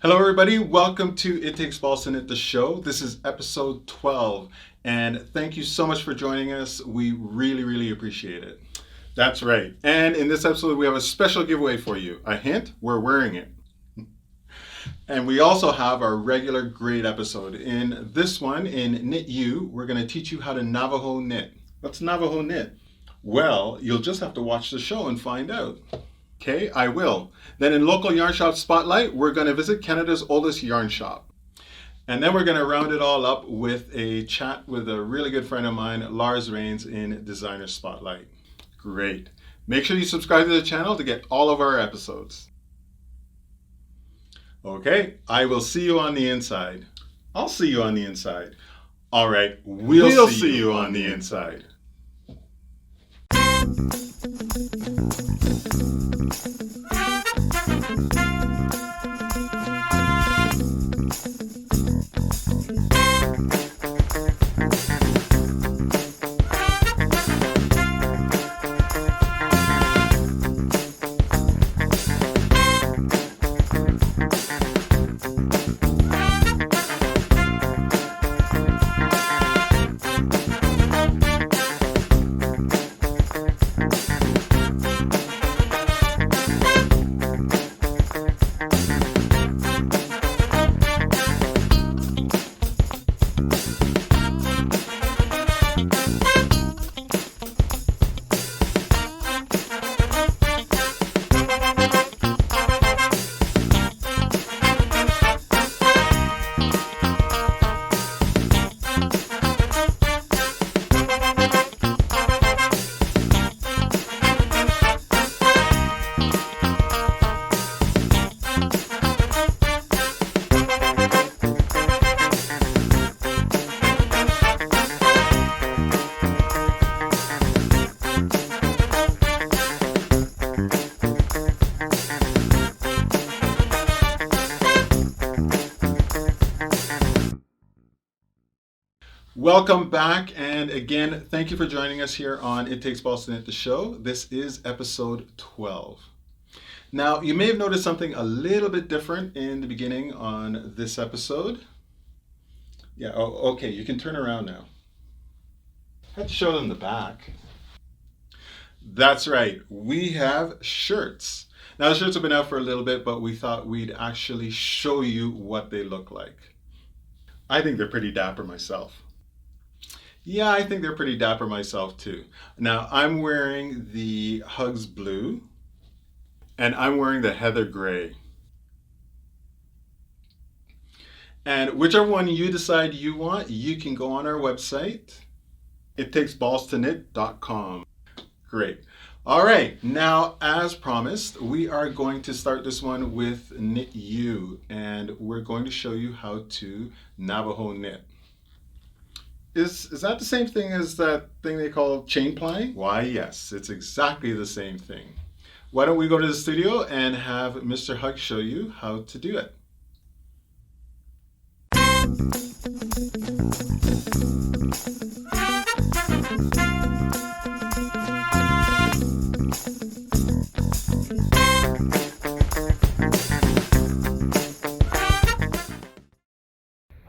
Hello everybody, welcome to It Takes Balls to Knit the show. This is episode 12 and thank you so much for joining us. We really appreciate it. That's right. And in this episode we have a special giveaway for you. A hint, we're wearing it. And we also have our regular grade episode. In this one, in Knit You, we're going to teach you how to Navajo knit. What's Navajo knit? Well, you'll just have to watch the show and find out. Okay, I will. Then in Local Yarn Shop Spotlight, we're going to visit Canada's oldest yarn shop. And then we're going to round it all up with a chat with a really good friend of mine, Lars Rains, in Designer Spotlight. Great. Make sure you subscribe to the channel to get all of our episodes. Okay, I will see you on the inside. I'll see you on the inside. All right, we'll see you on the inside. Welcome back, and again, thank you for joining us here on It Takes Balls to Knit the show. This is episode 12. Now, you may have noticed something a little bit different in the beginning on this episode. Yeah, okay, you can turn around now. I had to show them the back. That's right, we have shirts. Now, the shirts have been out for a little bit, but we thought we'd actually show you what they look like. I think they're pretty dapper myself. Yeah, I think they're pretty dapper myself too. Now, I'm wearing the Hugzzz blue, and I'm wearing the heather gray. And whichever one you decide you want, you can go on our website, ittakesballstonit.com. Great. All right, now as promised, we are going to start this one with Knit You, and we're going to show you how to Navajo knit. Is that the same thing as that thing they call chain plying? Why, yes, it's exactly the same thing. Why don't we go to the studio and have MrHugzzz show you how to do it.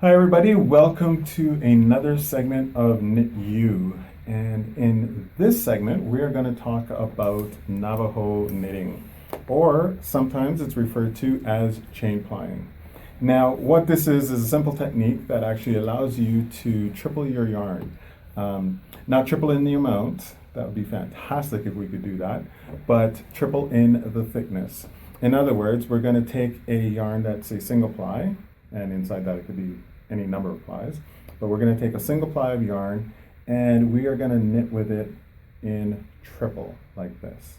Hi everybody, welcome to another segment of Knit You. And in this segment, we're going to talk about Navajo knitting, or sometimes it's referred to as chain plying. Now, what this is a simple technique that actually allows you to triple your yarn. Not triple in the amount, that would be fantastic if we could do that, but triple in the thickness. In other words, we're going to take a yarn that's a single ply, and inside that it could be any number of plies, but we're going to take a single ply of yarn and we are going to knit with it in triple like this.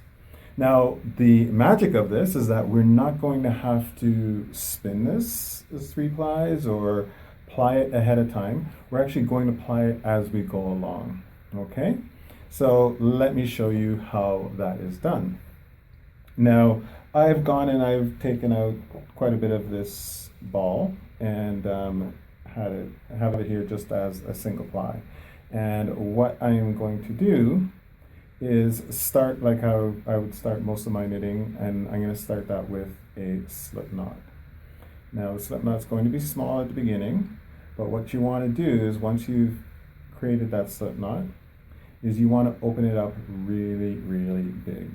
Now, the magic of this is that we're not going to have to spin this as 3 plies or ply it ahead of time. We're actually going to ply it as we go along. Okay, so let me show you how that is done. Now, I've gone and I've taken out quite a bit of this ball and have it here just as a single ply. And what I am going to do is start like how I would start most of my knitting, and I'm going to start that with a slip knot. Now the slip knot's going to be small at the beginning, but what you want to do is once you've created that slip knot, is you want to open it up really, really big.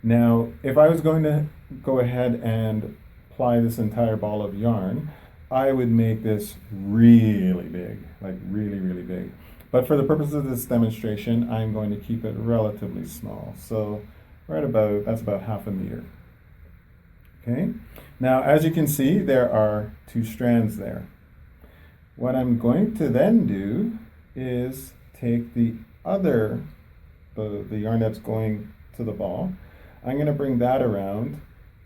Now, if I was going to go ahead and apply this entire ball of yarn, I would make this really big, like really, really big. But for the purpose of this demonstration, I'm going to keep it relatively small. So that's about 1/2 meter. Okay, now as you can see, there are 2 strands there. What I'm going to then do is take the yarn that's going to the ball. I'm going to bring that around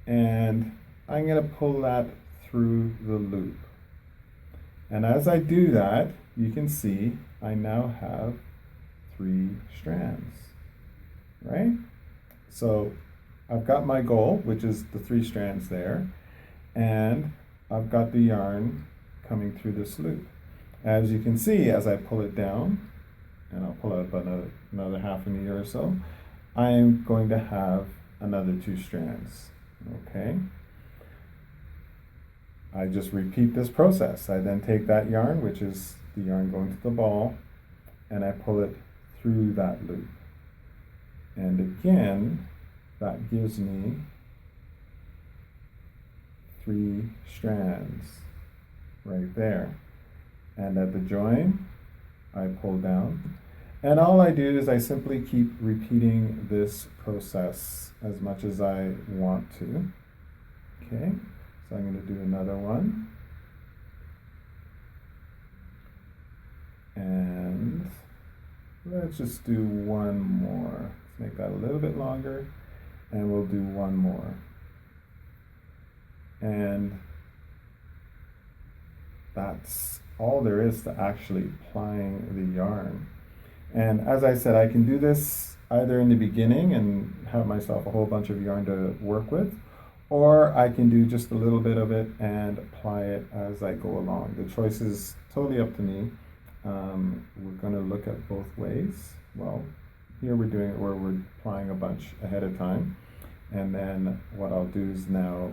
and I'm going to pull that through the loop. And as I do that, you can see I now have 3 strands, right? So I've got my goal, which is the 3 strands there, and I've got the yarn coming through this loop. As you can see, as I pull it down, and I'll pull out about another 1/2 meter or so, I'm going to have another 2 strands, okay? I just repeat this process. I then take that yarn, which is the yarn going to the ball, and I pull it through that loop. And again, that gives me 3 strands right there. And at the join, I pull down. And all I do is I simply keep repeating this process as much as I want to. Okay, so I'm going to do another one. And let's just do one more. Let's make that a little bit longer, and we'll do one more. And that's all there is to actually applying the yarn. And as I said, I can do this either in the beginning and have myself a whole bunch of yarn to work with, or I can do just a little bit of it and apply it as I go along. The choice is totally up to me. We're going to look at both ways. Well, here we're doing it where we're applying a bunch ahead of time, and then what I'll do is now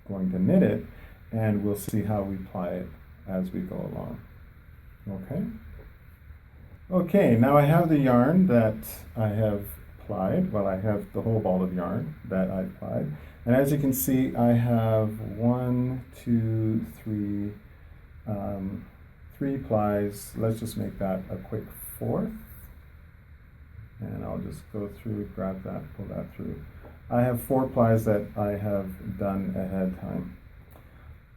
going to knit it, and we'll see how we apply it as we go along. Okay? Okay, now I have the yarn that I have applied. Well, I have the whole ball of yarn that I applied. And as you can see, I have 1, 2, 3, 3 plies. Let's just make that a quick 4th. And I'll just go through, grab that, pull that through. I have 4 plies that I have done ahead of time.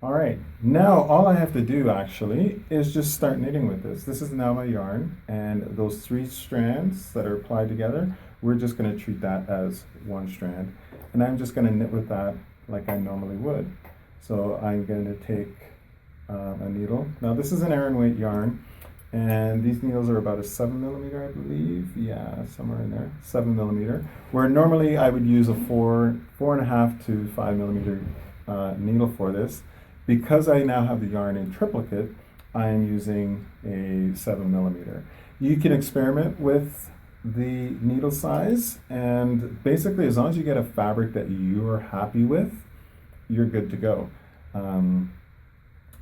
All right, now all I have to do actually is just start knitting with this. This is now my yarn, and those 3 strands that are applied together, we're just going to treat that as 1 strand. And I'm just going to knit with that like I normally would. So I'm going to take a needle. Now this is an Aran weight yarn, and these needles are about a 7mm, I believe. Yeah, somewhere in there, 7mm. Where normally I would use a 4.5 to 5mm needle for this. Because I now have the yarn in triplicate, I am using a 7mm. You can experiment with the needle size, and basically as long as you get a fabric that you are happy with, you're good to go.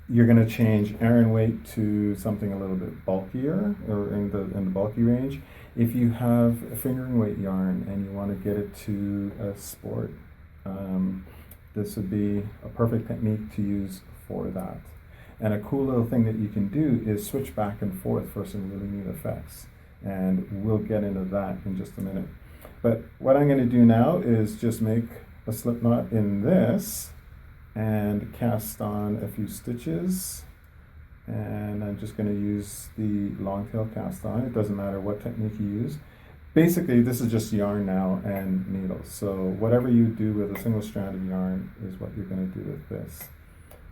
You're going to change Aran weight to something a little bit bulkier, or in the bulky range. If you have a fingering weight yarn and you want to get it to a sport, this would be a perfect technique to use for that. And a cool little thing that you can do is switch back and forth for some really neat effects. And we'll get into that in just a minute. But what I'm going to do now is just make a slip knot in this and cast on a few stitches. And I'm just going to use the long tail cast on. It doesn't matter what technique you use. Basically, this is just yarn now and needles. So whatever you do with a single strand of yarn is what you're going to do with this.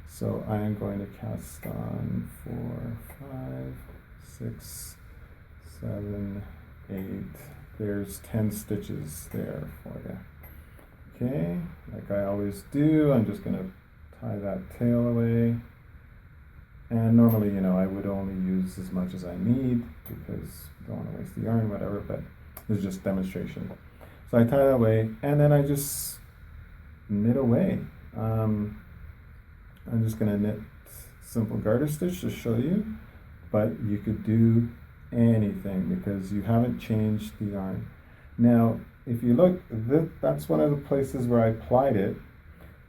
So I am going to cast on 4, 5, 6, 7, 8. There's 10 stitches there for you. Okay, like I always do, I'm just going to tie that tail away. And normally, you know, I would only use as much as I need because I don't want to waste the yarn, whatever, but this is just demonstration. So I tie that away, and then I just knit away. I'm just going to knit simple garter stitch to show you, but you could do anything because you haven't changed the yarn. Now, if you look, that's one of the places where I plied it,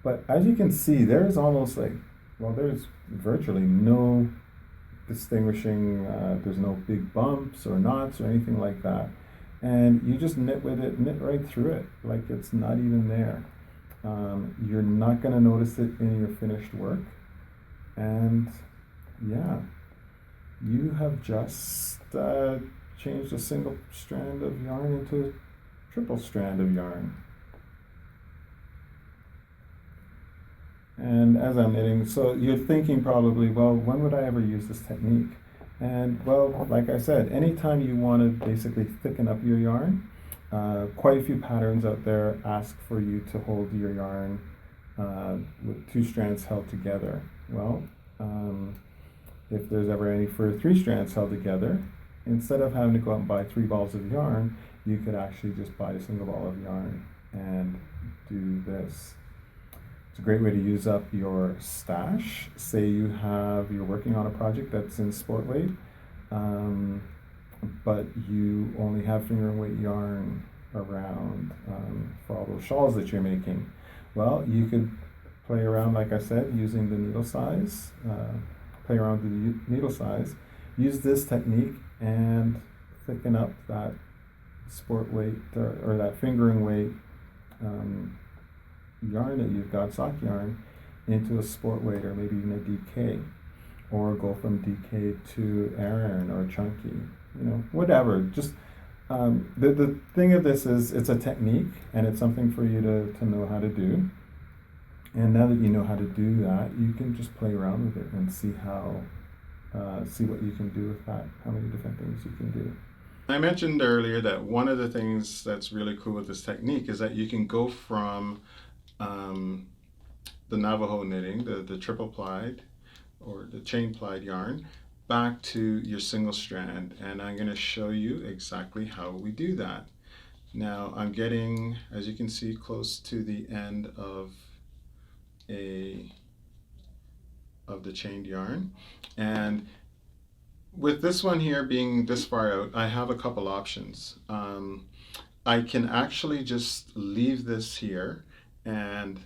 but as you can see, there's almost like, well, there's virtually no distinguishing, there's no big bumps or knots or anything like that. And you just knit with it, knit right through it, like it's not even there. You're not going to notice it in your finished work. And yeah, you have just changed a single strand of yarn into a triple strand of yarn. And as I'm knitting, so you're thinking probably, well, when would I ever use this technique? And well, like I said, anytime you want to basically thicken up your yarn, quite a few patterns out there ask for you to hold your yarn with 2 strands held together. Well, if there's ever any for 3 strands held together, instead of having to go out and buy 3 balls of yarn, you could actually just buy a single ball of yarn and do this. It's a great way to use up your stash. Say you're working on a project that's in sport weight, but you only have finger and weight yarn around for all those shawls that you're making. Well, you could play around, like I said, using the needle size, play around with the needle size, use this technique and thicken up that sport weight or that fingering weight yarn that you've got, sock yarn, into a sport weight or maybe even a DK, or go from DK to Aran or chunky, whatever. Just the thing of this is it's a technique and it's something for you to know how to do. And now that you know how to do that, you can just play around with it and see see what you can do with that, how many different things you can do. I mentioned earlier that one of the things that's really cool with this technique is that you can go from the Navajo knitting, the triple plied or the chain plied yarn, back to your single strand. And I'm going to show you exactly how we do that. Now I'm getting, as you can see, close to the end of the chained yarn. And with this one here being this far out, I have a couple options. I can actually just leave this here and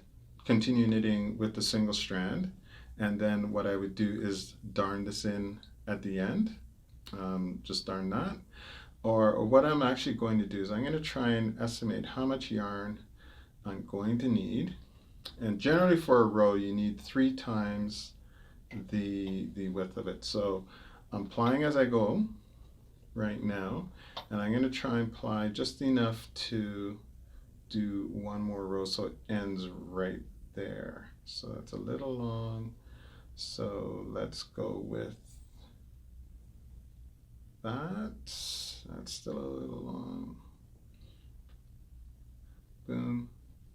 continue knitting with the single strand, and then what I would do is darn this in at the end, just darn that. Or what I'm actually going to do is I'm going to try and estimate how much yarn I'm going to need, and generally for a row you need 3 times the width of it. So I'm plying as I go right now, and I'm going to try and ply just enough to do one more row so it ends right there. So that's a little long, so let's go with that. That's still a little long. Boom,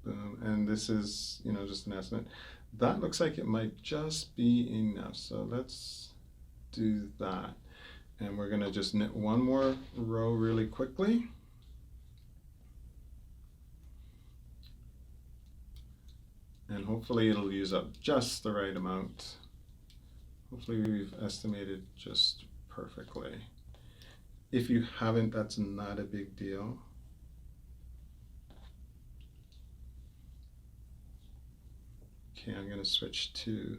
boom, and this is, just an estimate. That looks like it might just be enough, so let's do that. And we're going to just knit one more row really quickly. And hopefully it'll use up just the right amount. Hopefully we've estimated just perfectly. If you haven't, that's not a big deal. Okay, I'm going to switch to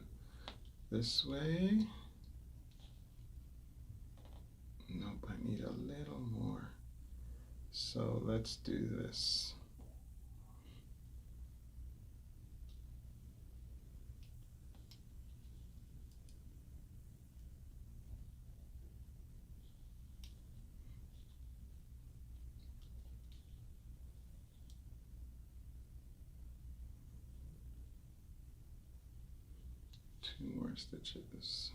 this way. Nope, I need a little more. So let's do this. Two more stitches.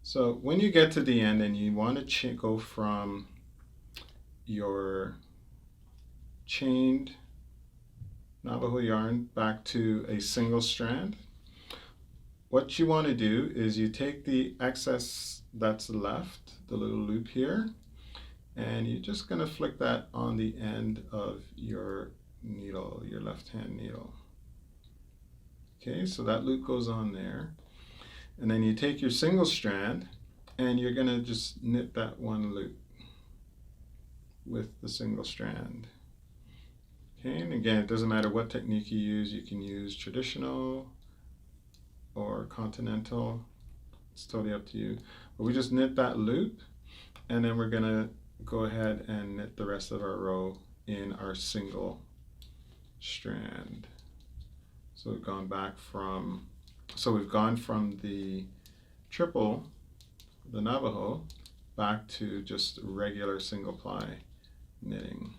So when you get to the end and you want to go from your chained Navajo yarn back to a single strand, what you want to do is you take the excess that's left, the little loop here, and you're just going to flick that on the end of your needle, your left hand needle. Okay, so that loop goes on there. And then you take your single strand and you're going to just knit that one loop with the single strand. Okay, and again, it doesn't matter what technique you use. You can use traditional or continental. It's totally up to you. But we just knit that loop, and then we're going to go ahead and knit the rest of our row in our single strand. So we've gone from the triple, the Navajo, back to just regular single ply knitting.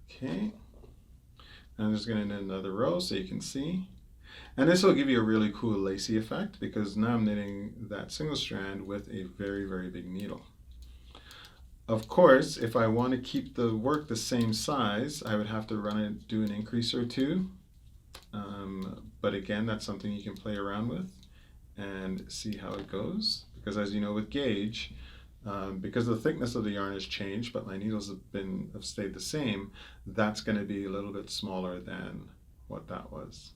Okay, I'm just going to knit another row so you can see. And this will give you a really cool lacy effect because now I'm knitting that single strand with a very, very big needle. Of course, if I want to keep the work the same size, I would have to do an increase or two. But again, that's something you can play around with and see how it goes. Because as you know with gauge, because the thickness of the yarn has changed, but my needles have stayed the same, that's going to be a little bit smaller than what that was.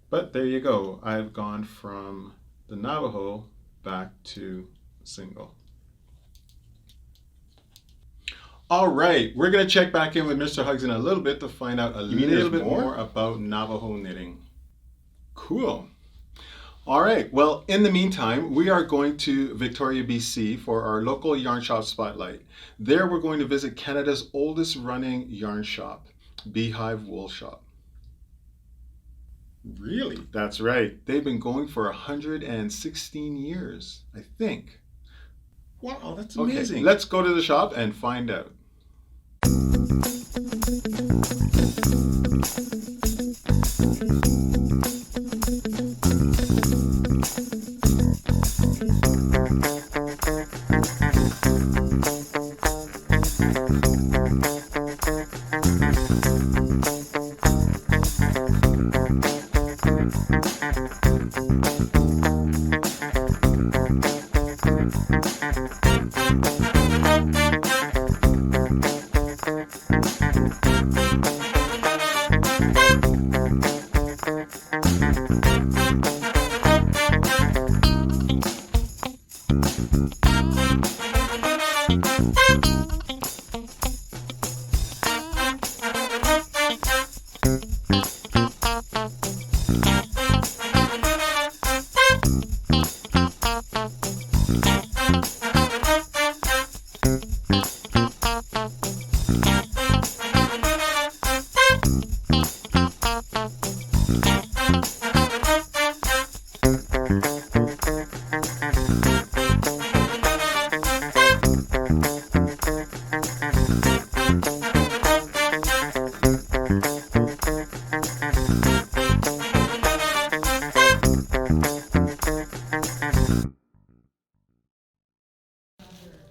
But there you go. I've gone from the Navajo back to single. All right, we're going to check back in with MrHugzzz in a little bit to find out a little bit more about Navajo knitting. Cool. All right, well, in the meantime, we are going to Victoria, BC for our local yarn shop spotlight. There we're going to visit Canada's oldest running yarn shop, Beehive Wool Shop. Really? That's right. They've been going for 116 years, I think. Wow, that's amazing. Okay, let's go to the shop and find out.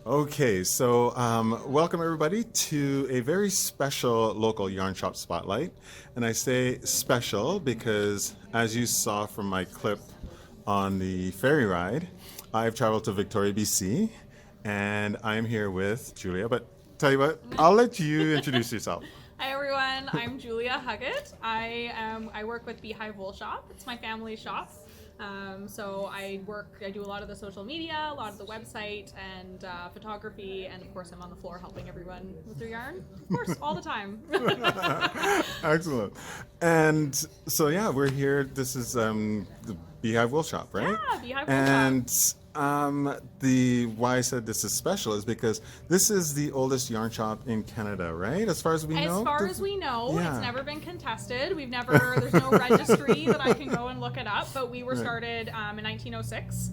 Okay, so welcome everybody to a very special local yarn shop spotlight. And I say special because, as you saw from my clip on the ferry ride, I've traveled to Victoria, BC, and I'm here with Julia. But tell you what, I'll let you introduce yourself. Hi everyone, I'm Julia Hugzzz. I work with Beehive Wool Shop. It's my family shop. So I do a lot of the social media, a lot of the website and photography, and of course I'm on the floor helping everyone with their yarn, of course, all the time. Excellent. And so yeah, we're here. This is the Beehive Wool Shop, right? Yeah, Beehive Wool Shop. The why I said this is special is because this is the oldest yarn shop in Canada, right? As far as we know. As far as we know, it's never been contested. There's no registry that I can go and look it up, but we were started in 1906.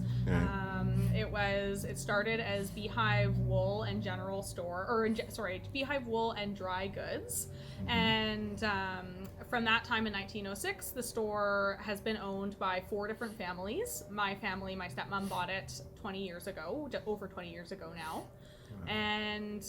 It started as Beehive Wool and General Store, Beehive Wool and Dry Goods. And from that time in 1906, the store has been owned by 4 different families. My family, my stepmom bought it 20 years ago, over 20 years ago now. And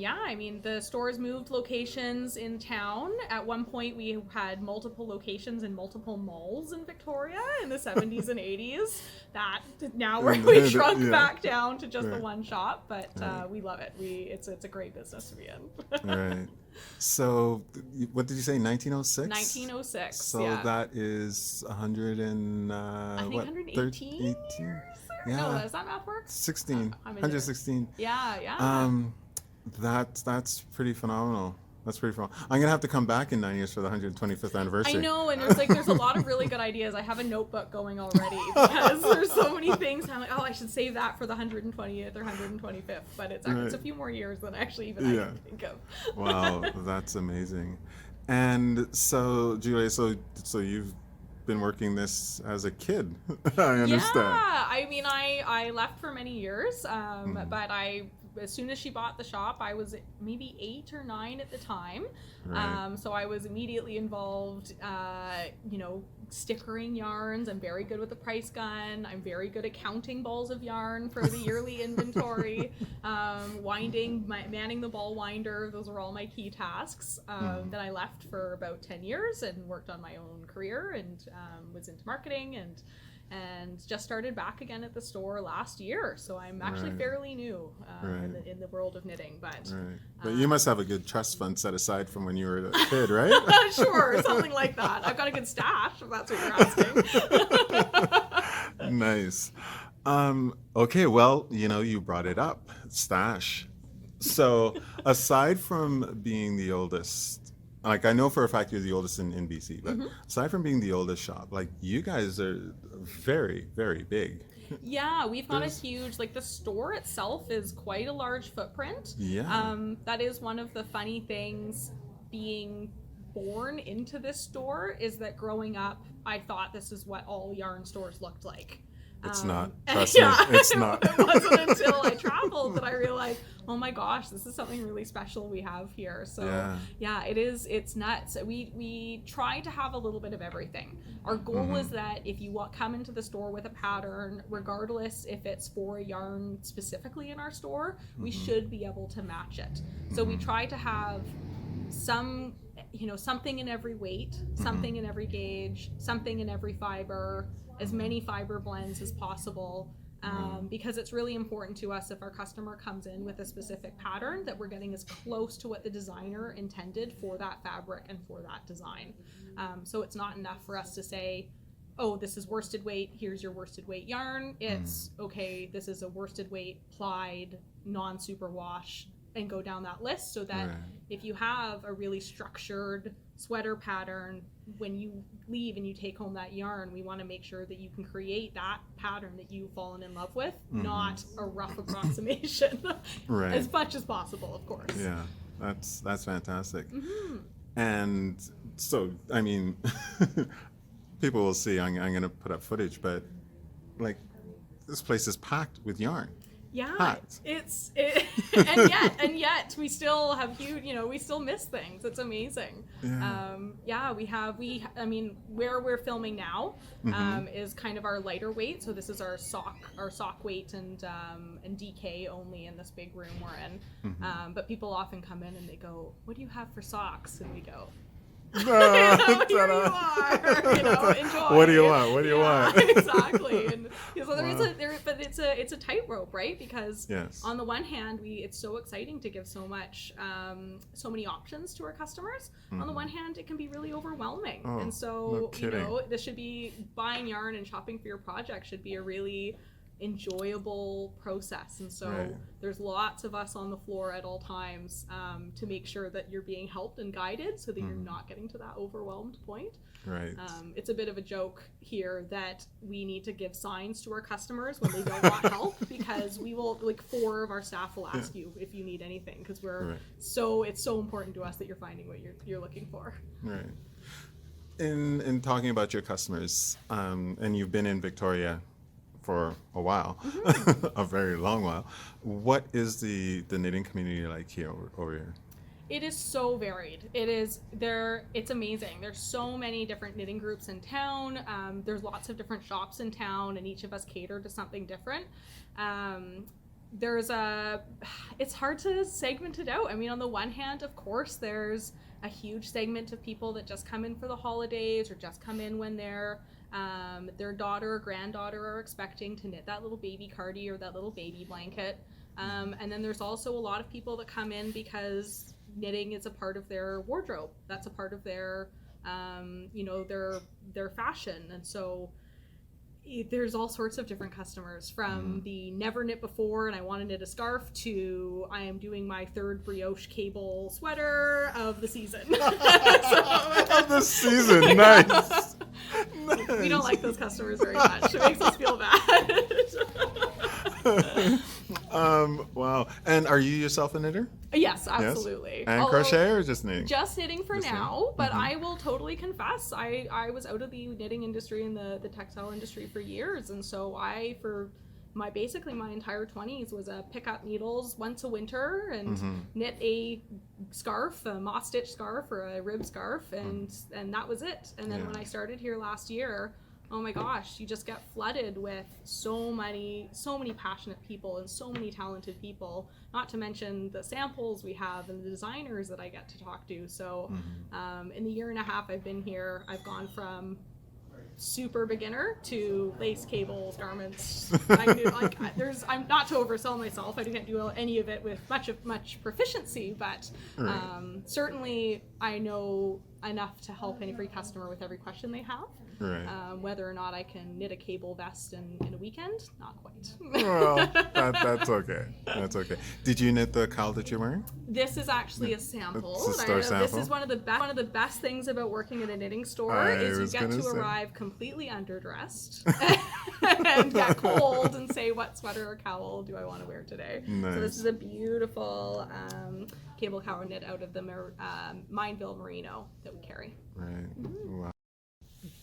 yeah, I mean, the stores moved locations in town. At one point, we had multiple locations in multiple malls in Victoria in the 70s and 80s. That now we shrunk back down to just the one shop, but we love it. It's a great business to be in. Right. So, what did you say? 1906. 1906. So that is 100 and I think what? 118 years. Yeah. No, does that math work? 16. 116. Yeah. That's pretty phenomenal. That's pretty phenomenal. I'm gonna have to come back in 9 years for the 125th anniversary. I know, and there's a lot of really good ideas. I have a notebook going already because there's so many things. I'm like, oh, I should save that for the 120th or 125th. But it's a few more years than actually even I can think of. Wow, that's amazing. And so, Julia, so you've been working this as a kid. I understand. Yeah, I mean, I left for many years, but as soon as she bought the shop, I was maybe 8 or 9 at the time. Right. So I was immediately involved, stickering yarns. I'm very good with the price gun. I'm very good at counting balls of yarn for the yearly inventory. Manning the ball winder. Those are all my key tasks. Then I left for about 10 years and worked on my own career and was into marketing and just started back again at the store last year. So I'm actually fairly new in the world of knitting. But you must have a good trust fund set aside from when you were a kid, right? Sure, something like that. I've got a good stash, if that's what you're asking. Nice. Okay, well, you brought it up, stash. So aside from being the oldest, like I know for a fact you're the oldest in BC, but aside from being the oldest shop, like you guys are very, very big. Yeah, we've got a huge, the store itself is quite a large footprint. Yeah. That is one of the funny things being born into this store is that growing up, I thought this is what all yarn stores looked like. It's not. Trust me, it's not. It wasn't until I traveled that I realized, oh my gosh, this is something really special we have here. So yeah, it is. It's nuts. We try to have a little bit of everything. Our goal is that if you come into the store with a pattern, regardless if it's for a yarn specifically in our store, we should be able to match it. So we try to have something in every weight, something in every gauge, something in every fiber, as many fiber blends as possible, because it's really important to us if our customer comes in with a specific pattern that we're getting as close to what the designer intended for that fabric and for that design. So it's not enough for us to say, oh, this is worsted weight, here's your worsted weight yarn. It's, okay, this is a worsted weight, plied, non-superwash, and go down that list so that if you have a really structured sweater pattern, when you leave and you take home that yarn, we want to make sure that you can create that pattern that you've fallen in love with, not a rough approximation, as much as possible, of course. Yeah, that's fantastic. And so, I mean, people will see, I'm going to put up footage, but this place is packed with yarn. Yeah, and yet we still have huge, we still miss things. It's amazing. I mean, where we're filming now is kind of our lighter weight. So this is our sock weight and DK only in this big room we're in. But people often come in and they go, "What do you have for socks?" And we go, here you are, enjoy. What do you want? What do you want? Exactly. And so it's a tightrope, right? Because on the one hand, it's so exciting to give so many options to our customers. On the one hand, it can be really overwhelming. And so, this should be buying yarn and shopping for your project should be a really enjoyable process, and so there's lots of us on the floor at all times to make sure that you're being helped and guided so that you're not getting to that overwhelmed point. It's a bit of a joke here that we need to give signs to our customers when they don't want help, because we will 4 of our staff will ask you if you need anything, because it's so important to us that you're finding what you're looking for. In talking about your customers, and you've been in Victoria for a while, a very long while. What is the knitting community like here over here? It is so varied. It's amazing. There's so many different knitting groups in town. There's lots of different shops in town, and each of us cater to something different. it's hard to segment it out. I mean, on the one hand, of course, there's a huge segment of people that just come in for the holidays or just come in when their daughter or granddaughter are expecting to knit that little baby cardie or that little baby blanket. And then there's also a lot of people that come in because knitting is a part of their wardrobe. That's a part of their, their fashion. And so there's all sorts of different customers, from the never knit before and I want to knit a scarf to I am doing my third brioche cable sweater of the season. Of the season, nice. We don't like those customers very much. It makes us feel bad. Wow. And are you yourself a knitter? Yes, absolutely. Yes? And crochet or just knitting? Just knitting for now, but I will totally confess, I was out of the knitting industry and the textile industry for years, and so for my entire 20s was a pick up needles once a winter and knit a scarf, a moss stitch scarf or a rib scarf, and that was it. And then when I started here last year, oh my gosh, you just get flooded with so many passionate people and so many talented people, not to mention the samples we have and the designers that I get to talk to. So in the year and a half I've been here, I've gone from super beginner to lace cables, garments. I'm not to oversell myself. I can't do any of it with much proficiency, but certainly I know enough to help every customer with every question they have. Right. Whether or not I can knit a cable vest in a weekend, not quite. Well, that's okay. That's okay. Did you knit the cowl that you're wearing? This is actually a sample. It's a store sample. This is one of the best things about working at a knitting store is you get to arrive completely underdressed and get cold and say, what sweater or cowl do I want to wear today? Nice. So this is a beautiful cable cowl knit out of the Mineville Merino that we carry. Right. Wow.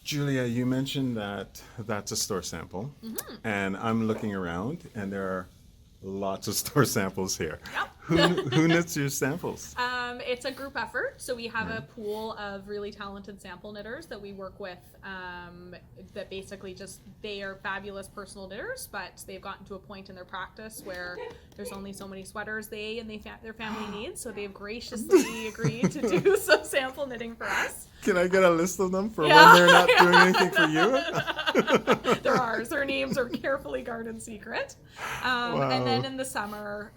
Julia, you mentioned that that's a store sample, and I'm looking around, and there are lots of store samples here. Yep. Who knits your samples? It's a group effort, so we have a pool of really talented sample knitters that we work with, that basically they are fabulous personal knitters, but they've gotten to a point in their practice where there's only so many sweaters their family needs, so they've graciously agreed to do some sample knitting for us. Can I get a list of them for when they're not doing anything for you? They're ours. Their names are carefully guarded secret. Wow. And then in the summer,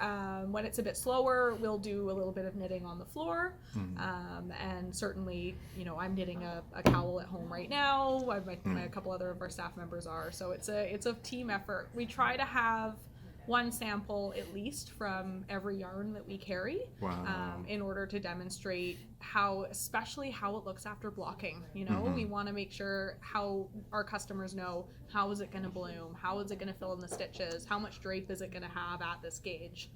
when it's a bit slower, we'll do a little bit of knitting on the floor. And certainly, I'm knitting a cowl at home right now. A couple other of our staff members are. So it's a team effort. We try to have one sample at least from every yarn that we carry. Wow. In order to demonstrate especially how it looks after blocking. We want to make sure how our customers know, how is it going to bloom, how is it going to fill in the stitches, how much drape is it going to have at this gauge.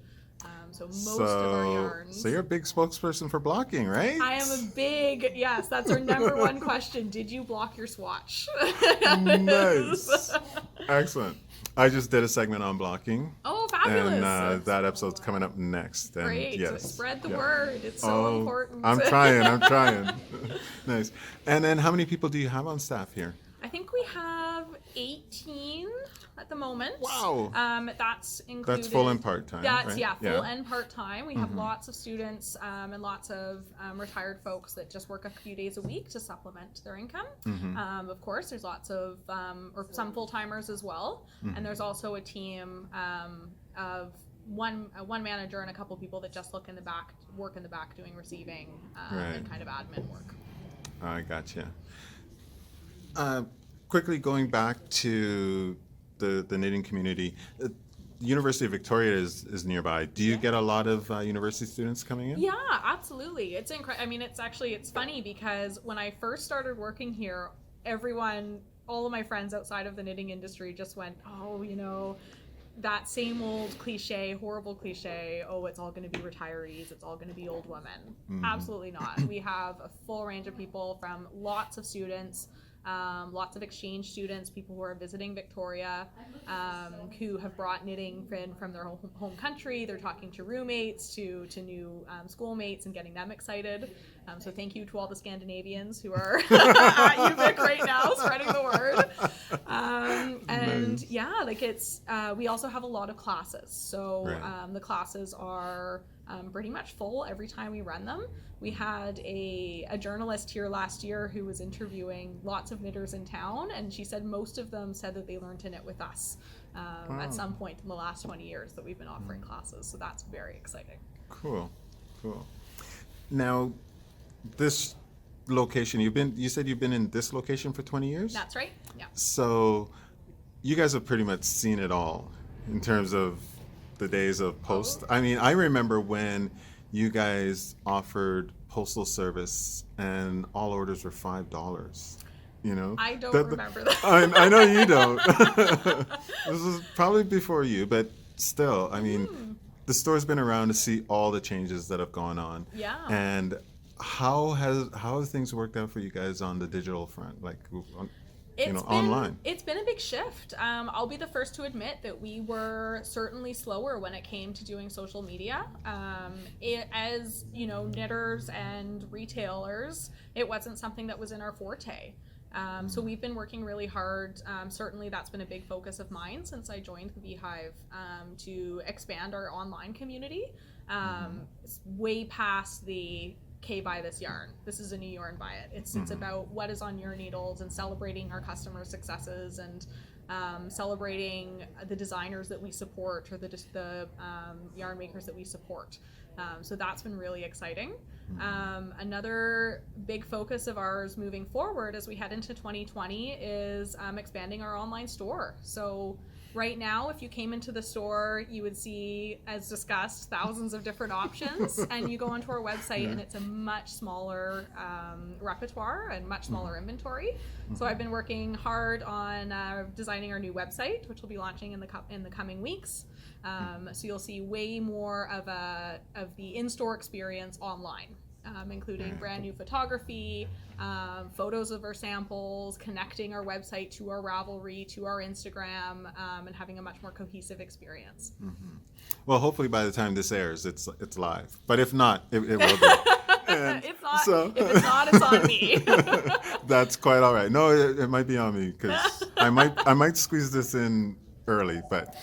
So most of our yarns. So you're a big spokesperson for blocking, right? I am yes, that's our number one question. Did you block your swatch? Nice. Excellent. I just did a segment on blocking. Oh, fabulous. And that episode's coming up next. And great. Yes. Spread the word. It's so important. I'm trying. Nice. And then how many people do you have on staff here? I think we have 18 at the moment. Wow. That's included. That's full and part-time, That's, right? full and part-time. We have lots of students and lots of retired folks that just work a few days a week to supplement their income. Of course, there's lots of, or some full-timers as well. And there's also a team of one manager and a couple people that just work in the back doing receiving and kind of admin work. I gotcha. Quickly going back to the knitting community, the University of Victoria is nearby. Do you get a lot of university students coming in? Yeah, absolutely. It's incredible. I mean, it's funny because when I first started working here, all of my friends outside of the knitting industry just went, that same old horrible cliche, it's all going to be retirees, it's all going to be old women. Absolutely not. We have a full range of people, from lots of students, lots of exchange students, people who are visiting Victoria, who have brought knitting from their home country. They're talking to roommates, to new schoolmates, and getting them excited. So thank you to all the Scandinavians who are at UVic right now, spreading the word. And And yeah, like it's we also have a lot of classes. So Right. the classes are pretty much full every time we run them. We had a journalist here last year who was interviewing lots of knitters in town, and she said most of them said that they learned to knit with us at some point in the last 20 years that we've been offering classes. So that's very exciting. Cool. Now, this location, you said you've been in this location for 20 years? That's right. Yeah. So you guys have pretty much seen it all in terms of the days of post. I mean, I remember when you guys offered postal service and all orders were $5. You know, I don't remember that. I know you don't. This was probably before you, but still, I mean, the store's been around to see all the changes that have gone on. Yeah. And how have things worked out for you guys on the digital front, like online? It's been a big shift. I'll be the first to admit that we were certainly slower when it came to doing social media. As you know, knitters and retailers, it wasn't something that was in our forte. So we've been working really hard. Certainly that's been a big focus of mine since I joined the Beehive, to expand our online community. It's way past the buy this yarn. This is a new yarn, buy it. It's about what is on your needles and celebrating our customer successes and celebrating the designers that we support or the yarn makers that we support. So that's been really exciting. Another big focus of ours moving forward as we head into 2020 is expanding our online store. So right now, if you came into the store, you would see, as discussed, thousands of different options. And you go onto our website and it's a much smaller repertoire and much smaller inventory. So I've been working hard on designing our new website, which will be launching in the coming weeks. So you'll see way more of the in-store experience online, including brand new photography, photos of our samples, connecting our website to our Ravelry, to our Instagram, and having a much more cohesive experience. Well, hopefully by the time this airs, it's live. But if not, it will be. If it's not, it's on me. That's quite all right. No, it might be on me because I might squeeze this in early. But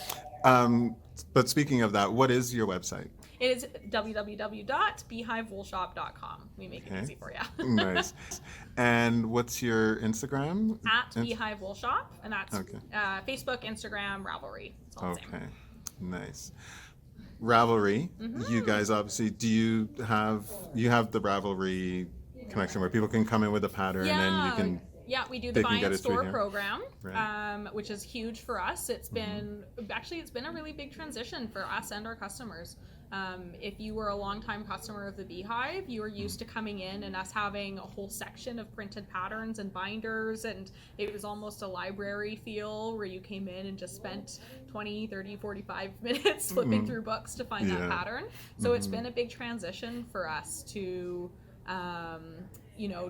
speaking of that, what is your website? It is www.beehivewoolshop.com. We make it easy for you. Nice. And what's your Instagram? At Beehive Wool Shop, and that's Facebook, Instagram, Ravelry. It's all the same. Nice. Ravelry. You guys obviously you have the Ravelry connection where people can come in with a pattern and you can. Yeah, we do the buy in store program, which is huge for us. It's been a really big transition for us and our customers. If you were a longtime customer of the Beehive, you were used to coming in and us having a whole section of printed patterns and binders, and it was almost a library feel where you came in and just spent 20, 30, 45 minutes flipping through books to find that pattern. So it's been a big transition for us to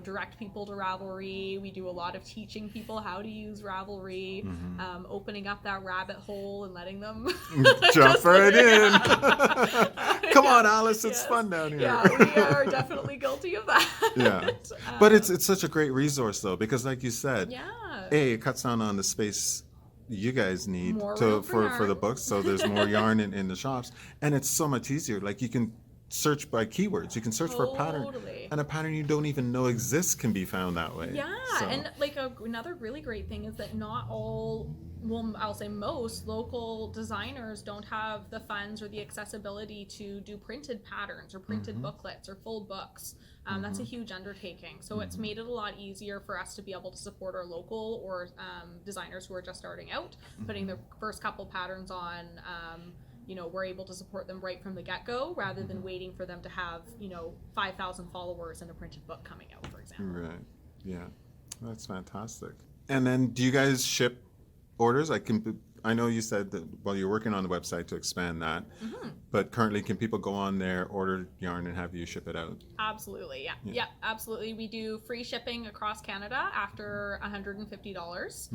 direct people to Ravelry. We do a lot of teaching people how to use Ravelry, opening up that rabbit hole and letting them jump right in. Come on, Alice, it's fun down here. Yeah, we are definitely guilty of that. Yeah, but it's such a great resource though, because like you said, it cuts down on the space you guys need for the books, so there's more yarn in the shops, and it's so much easier. Like you can search by keywords. You can search for a pattern, and a pattern you don't even know exists can be found that way. Yeah, and like another really great thing is that not all, well, I'll say most local designers don't have the funds or the accessibility to do printed patterns or printed booklets or full books. That's a huge undertaking. So it's made it a lot easier for us to be able to support our local or designers who are just starting out, putting their first couple patterns on. We're able to support them right from the get-go rather than waiting for them to have, 5,000 followers in a printed book coming out, for example. Right. Yeah. That's fantastic. And then do you guys ship orders? I know you said that, you're working on the website to expand that, but currently can people go on there, order yarn, and have you ship it out? Absolutely, yeah. Yep, absolutely. We do free shipping across Canada after $150.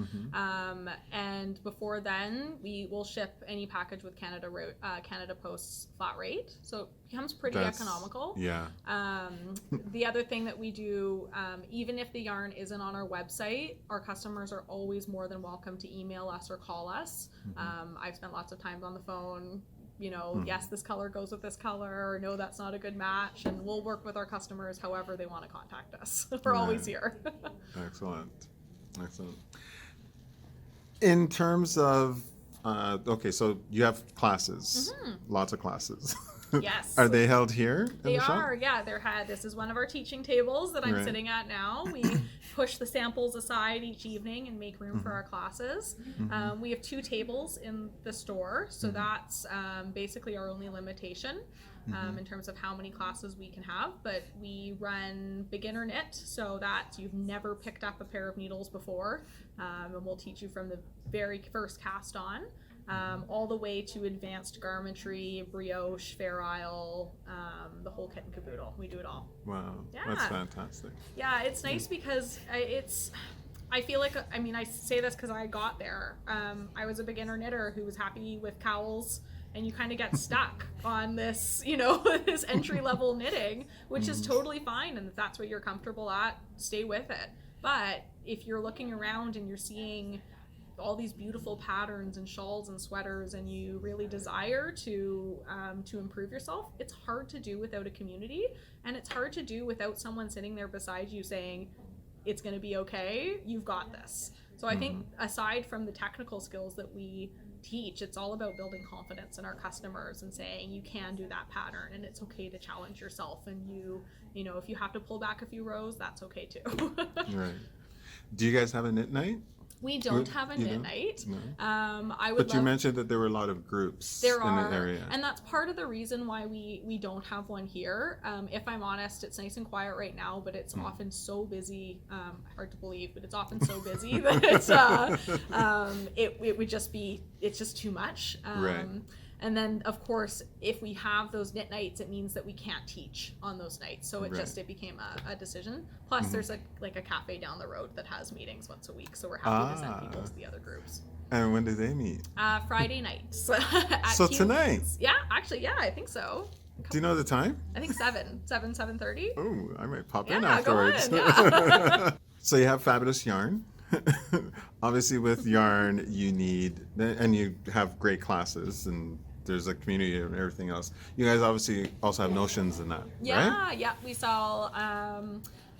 And before then, we will ship any package with Canada Post's flat rate. So becomes pretty economical. Yeah. The other thing that we do, even if the yarn isn't on our website, our customers are always more than welcome to email us or call us. I've spent lots of time on the phone, yes, this color goes with this color, or no, that's not a good match, and we'll work with our customers however they want to contact us. We're always here. Excellent. In terms of, okay, so you have classes, lots of classes. Yes. Are they held here? They are, yeah. This is one of our teaching tables that I'm sitting at now. We push the samples aside each evening and make room for our classes. We have 2 tables in the store, so that's basically our only limitation in terms of how many classes we can have. But we run beginner knit, so that you've never picked up a pair of needles before, and we'll teach you from the very first cast on. All the way to advanced garmentry, brioche, fair isle, the whole kit and caboodle. We do it all. Wow, that's fantastic. Yeah, it's nice because I feel like, I say this because I got there. I was a beginner knitter who was happy with cowls, and you kind of get stuck on this, this entry-level knitting, which is totally fine, and if that's what you're comfortable at, stay with it. But if you're looking around and you're seeing all these beautiful patterns and shawls and sweaters, and you really desire to improve yourself, it's hard to do without a community, and it's hard to do without someone sitting there beside you saying, it's going to be okay, you've got this. So I think aside from the technical skills that we teach, it's all about building confidence in our customers and saying you can do that pattern, and it's okay to challenge yourself, and if you have to pull back a few rows, that's okay too. Right. Do you guys have a knit night? We don't have a knit night. No. But you mentioned that there were a lot of groups in the area. And that's part of the reason why we don't have one here. If I'm honest, it's nice and quiet right now, but it's often so busy. Hard to believe, but it's often so busy that it's just too much. Right. And then, of course, if we have those knit nights, it means that we can't teach on those nights. So it became a decision. Plus, there's a cafe down the road that has meetings once a week. So we're happy to send people to the other groups. And when do they meet? Friday nights. So Hugzzz. Tonight? Yeah, actually, I think so. Do you know the time? I think 7:30. Oh, I might pop in afterwards. Go in, yeah. So you have fabulous yarn. Obviously, with yarn, you need, and you have great classes, and there's a community and everything else. You guys obviously also have notions in that, right? Yeah. We sell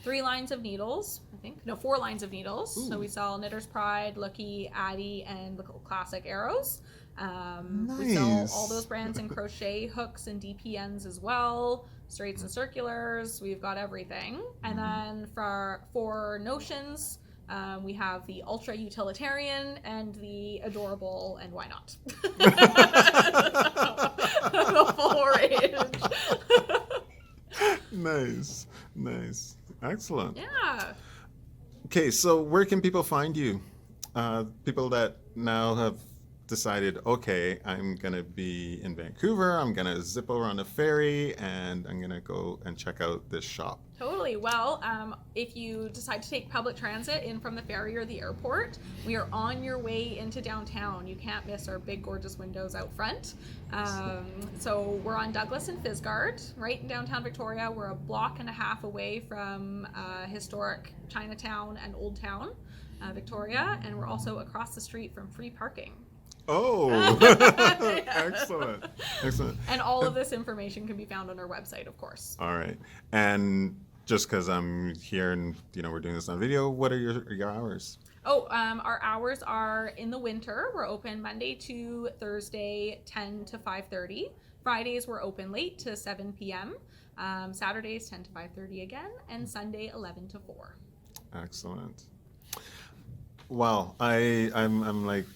3 lines of needles, I think. No, 4 lines of needles. Ooh. So we sell Knitter's Pride, Lucky, Addie, and the classic arrows. Nice. We sell all those brands in crochet, hooks, and DPNs as well. Straights and circulars. We've got everything. And then for notions, we have the ultra utilitarian and the adorable, and why not? The full range. Nice. Excellent. Yeah. Okay, so where can people find you? People that now have decided, okay, I'm going to be in Vancouver, I'm going to zip over on the ferry, and I'm going to go and check out this shop. Totally. Well, if you decide to take public transit in from the ferry or the airport, we are on your way into downtown. You can't miss our big, gorgeous windows out front. So we're on Douglas and Fisgard, right in downtown Victoria. We're a block and a half away from historic Chinatown and Old Town, Victoria, and we're also across the street from free parking. Oh, excellent. And all of this information can be found on our website, of course. All right. And just because I'm here and we're doing this on video, what are your hours? Our hours are in the winter. We're open Monday to Thursday, 10 to 5:30. Fridays we're open late to 7 p.m. Saturdays 10 to 5:30 again, and Sunday 11 to 4. Excellent. Wow, I'm like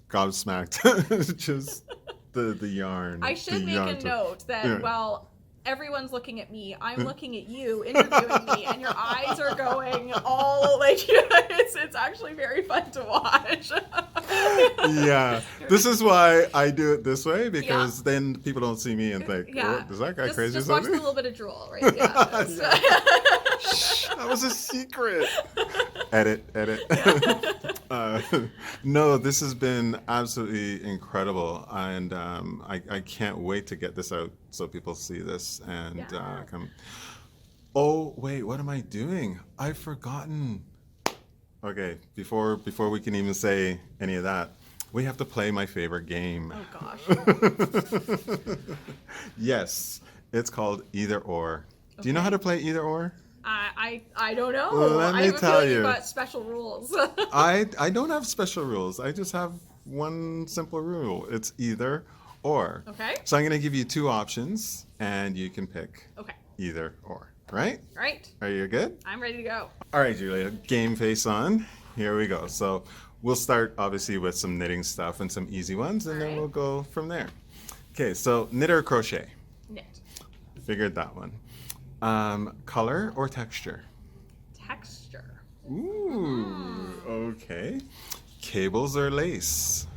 gobsmacked. Just the yarn. I should make a note that while everyone's looking at me, I'm looking at you, interviewing me, and your eyes are going all like it's actually very fun to watch. Yeah, this is why I do it this way, because then people don't see me and think, oh, is that guy crazy? Just watch the little bit of drool, right? Yeah. Shh, that was a secret. Edit. No, this has been absolutely incredible, and I can't wait to get this out so people see this and come. Oh wait, what am I doing? I've forgotten. Okay, before we can even say any of that, we have to play my favorite game. Oh gosh. Yes, it's called Either Or. Okay. Do you know how to play Either Or? I don't know. Let me tell you. You've got special rules. I don't have special rules. I just have one simple rule. It's either or. Okay. So I'm going to give you two options, and you can pick either or. Right? Right. Are you good? I'm ready to go. All right, Julia. Game face on. Here we go. So we'll start obviously with some knitting stuff and some easy ones, and then we'll go from there. Okay. So knit or crochet? Knit. Figured that one. Color or texture? Texture. Ooh, okay. Cables or lace?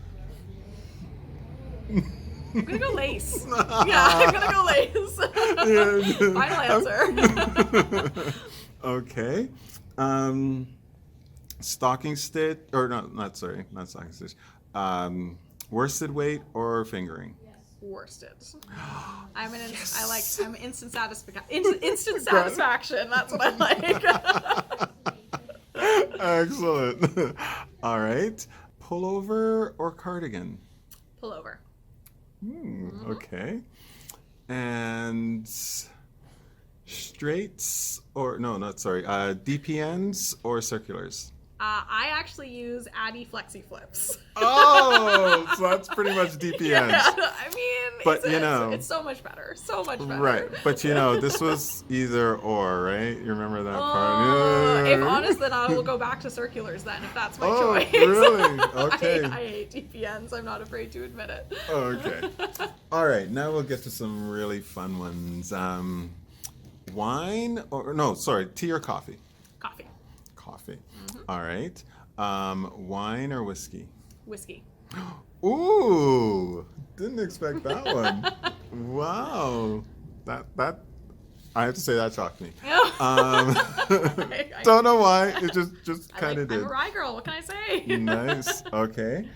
I'm gonna go lace. Yeah, I'm gonna go lace. Final answer. Okay. Stocking stitch, or not stocking stitch. Worsted weight or fingering? Worsted. I'm instant satisfaction. Instant satisfaction. That's what I like. Excellent. All right. Pullover or cardigan? Pullover. Okay. And straights or DPNs or circulars? I actually use Addy Flexi Flips. Oh, so that's pretty much DPNs. Yeah, I mean, but it's so much better. So much better. Right, but this was either or, right? You remember that part? If honest, then I will go back to circulars then, if that's my choice. Really? Okay. I hate DPNs. I'm not afraid to admit it. Okay. All right, now we'll get to some really fun ones. Tea or coffee? Coffee. Coffee. All right. Wine or whiskey? Whiskey. Ooh, didn't expect that one. Wow. That I have to say that shocked me. Don't know why. It just kind of did. I'm a rye girl. What can I say? Nice. Okay.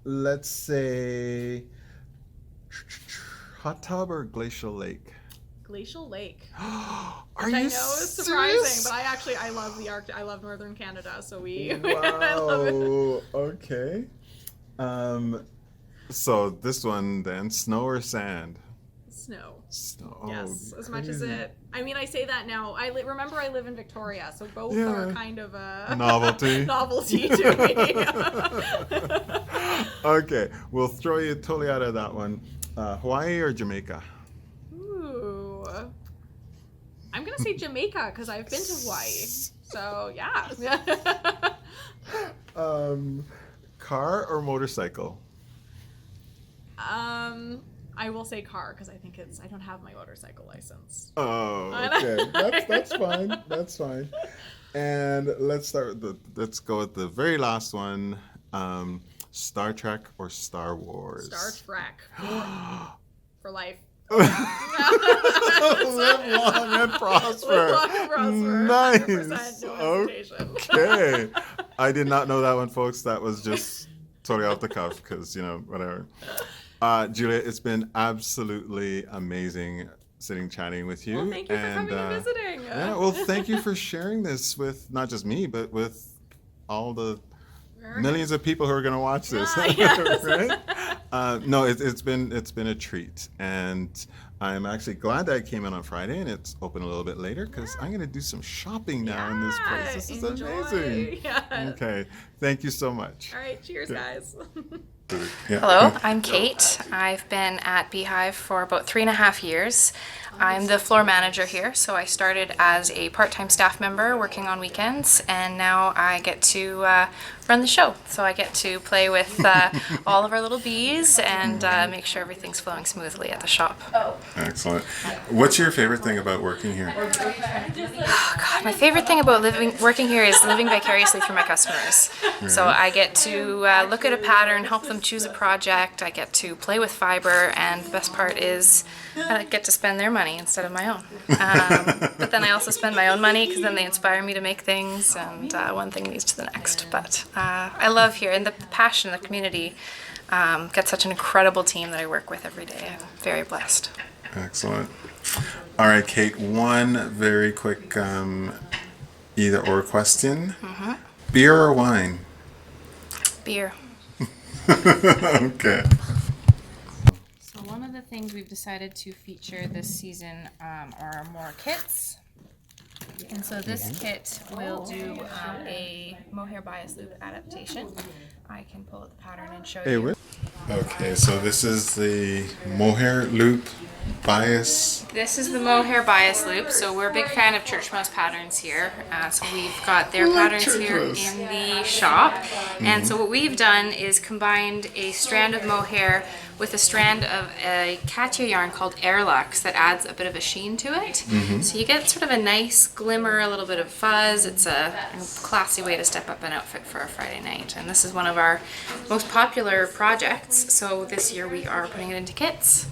Let's say hot tub or glacial lake? Glacial Lake. Are you I know is surprising, serious? but I love the Arctic. I love northern Canada, so Wow. I love it. Okay. So this one then, snow or sand? Snow. Snow. Yes, Oh, as much as it. I mean, I say that now. Remember I live in Victoria, so both are kind of a novelty. Novelty to me. Okay, we'll throw you totally out of that one. Hawaii or Jamaica? Ooh, I'm gonna say Jamaica because I've been to Hawaii. So yeah. Car or motorcycle? I will say car because I don't have my motorcycle license. Oh, okay. That's fine. That's fine. And let's go with the very last one. Star Trek or Star Wars? Star Trek. For life. Live long and prosper. Live long and prosper. Nice. No hesitation. Okay. I did not know that one, folks. That was just totally off the cuff because, whatever. Julia, it's been absolutely amazing sitting chatting with you. Well, thank you for coming and visiting. Yeah, well, thank you for sharing this with not just me, but with all the millions of people who are going to watch this. Yes. Right? No, it's been a treat, and I'm actually glad that I came in on Friday and it's open a little bit later because I'm going to do some shopping now in this place. This is amazing. Yeah. Okay, thank you so much. All right, cheers, guys. Yeah. Hello, I'm Kate. I've been at Beehive for about 3.5 years. I'm the floor manager here, so I started as a part-time staff member working on weekends, and now I get to run the show. So I get to play with all of our little bees ease and make sure everything's flowing smoothly at the shop. Excellent. What's your favorite thing about working here? Oh, God, my favorite thing about working here is living vicariously through my customers. Right. So I get to look at a pattern, help them choose a project, I get to play with fiber, and the best part is I get to spend their money instead of my own. But then I also spend my own money because then they inspire me to make things, and one thing leads to the next. But I love here, and the passion, the community. Got such an incredible team that I work with every day. I'm very blessed. Excellent. All right, Kate, one very quick either or question. Mm-hmm. Beer or wine? Beer. Okay. So one of the things we've decided to feature this season are more kits. And so this kit will do a mohair bias loop adaptation. I can pull up the pattern and show you. Okay, so this is the mohair loop bias. This is the mohair bias loop. So we're a big fan of church mouse patterns here. So we've got their patterns here in the shop. Mm-hmm. And so what we've done is combined a strand of mohair with a strand of a Katia yarn called Airlux that adds a bit of a sheen to it. Mm-hmm. So you get sort of a nice glimmer, a little bit of fuzz. It's a classy way to step up an outfit for a Friday night. And this is one of our most popular projects. So this year we are putting it into kits.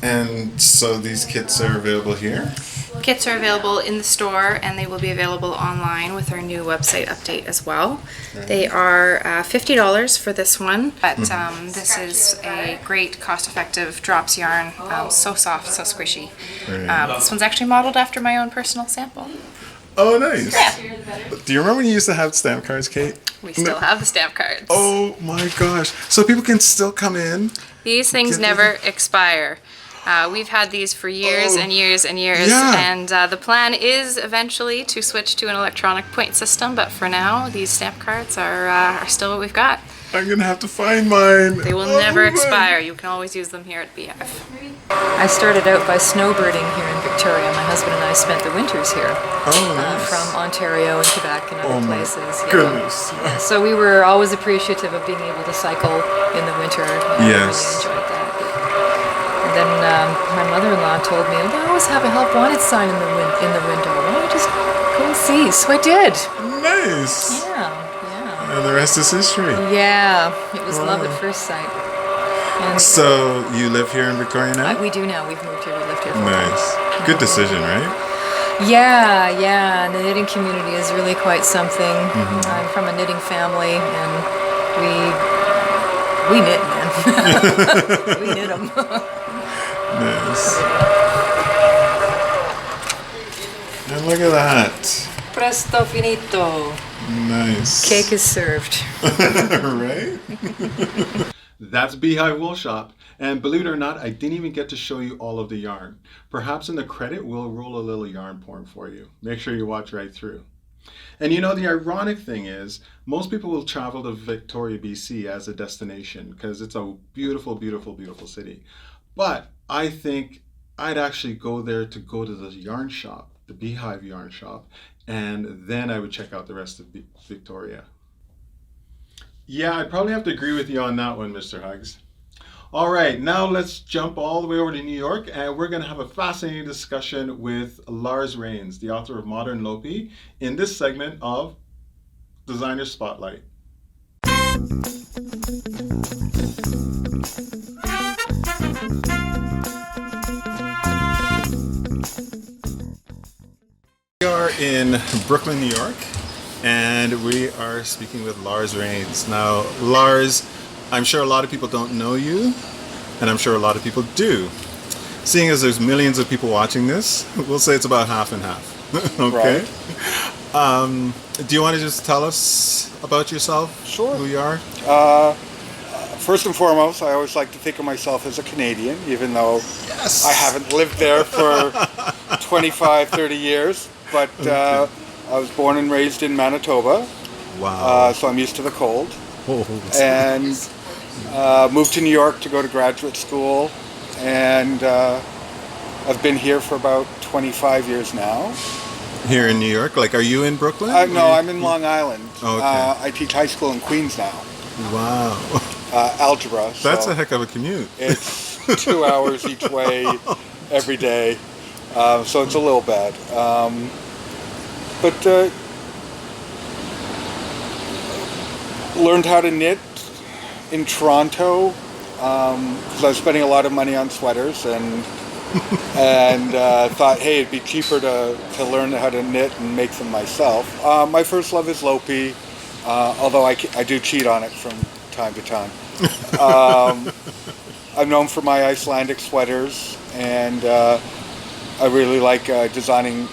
And so these kits are available here? Kits are available in the store, and they will be available online with our new website update as well. Right. They are $50 for this one, but this is a great cost-effective drops yarn. So soft, so squishy. Right. This one's actually modeled after my own personal sample. Oh, nice. Yeah. Do you remember when you used to have stamp cards, Kate? We still have the stamp cards. Oh my gosh. So people can still come in? These things never expire. We've had these for years and years and years, and the plan is eventually to switch to an electronic point system, but for now, these stamp cards are still what we've got. I'm going to have to find mine. They will never expire. You can always use them here at Beehive. I started out by snowbirding here in Victoria. My husband and I spent the winters here. Oh, nice. From Ontario and Quebec and other places. Yeah. Goodness. Yeah, so we were always appreciative of being able to cycle in the winter. Yes. Really enjoyed that. And then my mother-in-law told me, they always have a help wanted sign in the window. Why don't you just go and see? So I did. Nice. Yeah. And the rest is history. Yeah, it was love at first sight. And so you live here in Victoria now? We do now. We've moved here. We lived here for Nice. Good decision, right? Yeah. And the knitting community is really quite something. Mm-hmm. I'm from a knitting family, and we knit, man. We knit them. Nice. And look at that. Presto finito. Nice. Cake is served. Right? That's Beehive Wool Shop. And believe it or not, I didn't even get to show you all of the yarn. Perhaps in the credit, we'll roll a little yarn porn for you. Make sure you watch right through. And you know, the ironic thing is, most people will travel to Victoria, BC as a destination because it's a beautiful, beautiful, beautiful city. But I think I'd actually go there to go to the yarn shop, the Beehive yarn shop, and then I would check out the rest of Victoria. Yeah, I'd probably have to agree with you on that one, MrHugzzz. All right, now let's jump all the way over to New York, and we're going to have a fascinating discussion with Lars Rains, the author of Modern Lopi, in this segment of Designer Spotlight. We are in Brooklyn, New York, and we are speaking with Lars Rains. Now, Lars, I'm sure a lot of people don't know you, and I'm sure a lot of people do. Seeing as there's millions of people watching this, we'll say it's about half and half. Okay? Right. Do you want to just tell us about yourself? Sure. Who you are? First and foremost, I always like to think of myself as a Canadian, even though I haven't lived there for 25, 30 years. But I was born and raised in Manitoba. Wow. So I'm used to the cold. Oh, and moved to New York to go to graduate school. And I've been here for about 25 years now. Here in New York? Like, are you in Brooklyn? No, I'm in Long Island. Okay. I teach high school in Queens now. Wow. algebra. That's so a heck of a commute. It's 2 hours each way every day, so it's a little bad. But learned how to knit in Toronto because I was spending a lot of money on sweaters and thought, hey, it'd be cheaper to learn how to knit and make them myself. My first love is Lopi, although I do cheat on it from time to time. I'm known for my Icelandic sweaters, and I really like designing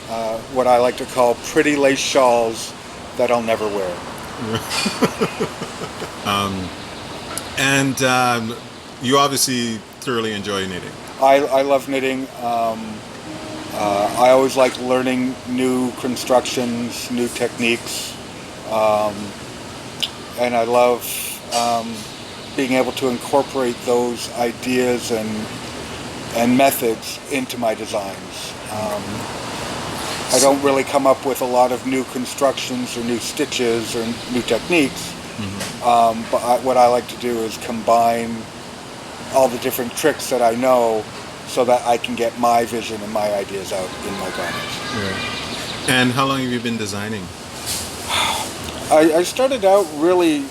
what I like to call pretty lace shawls that I'll never wear. And you obviously thoroughly enjoy knitting. I love knitting. I always like learning new constructions, new techniques, and I love being able to incorporate those ideas and methods into my designs. I don't really come up with a lot of new constructions or new stitches or new techniques, but what I like to do is combine all the different tricks that I know so that I can get my vision and my ideas out in my garments. Right. And how long have you been designing? I started out really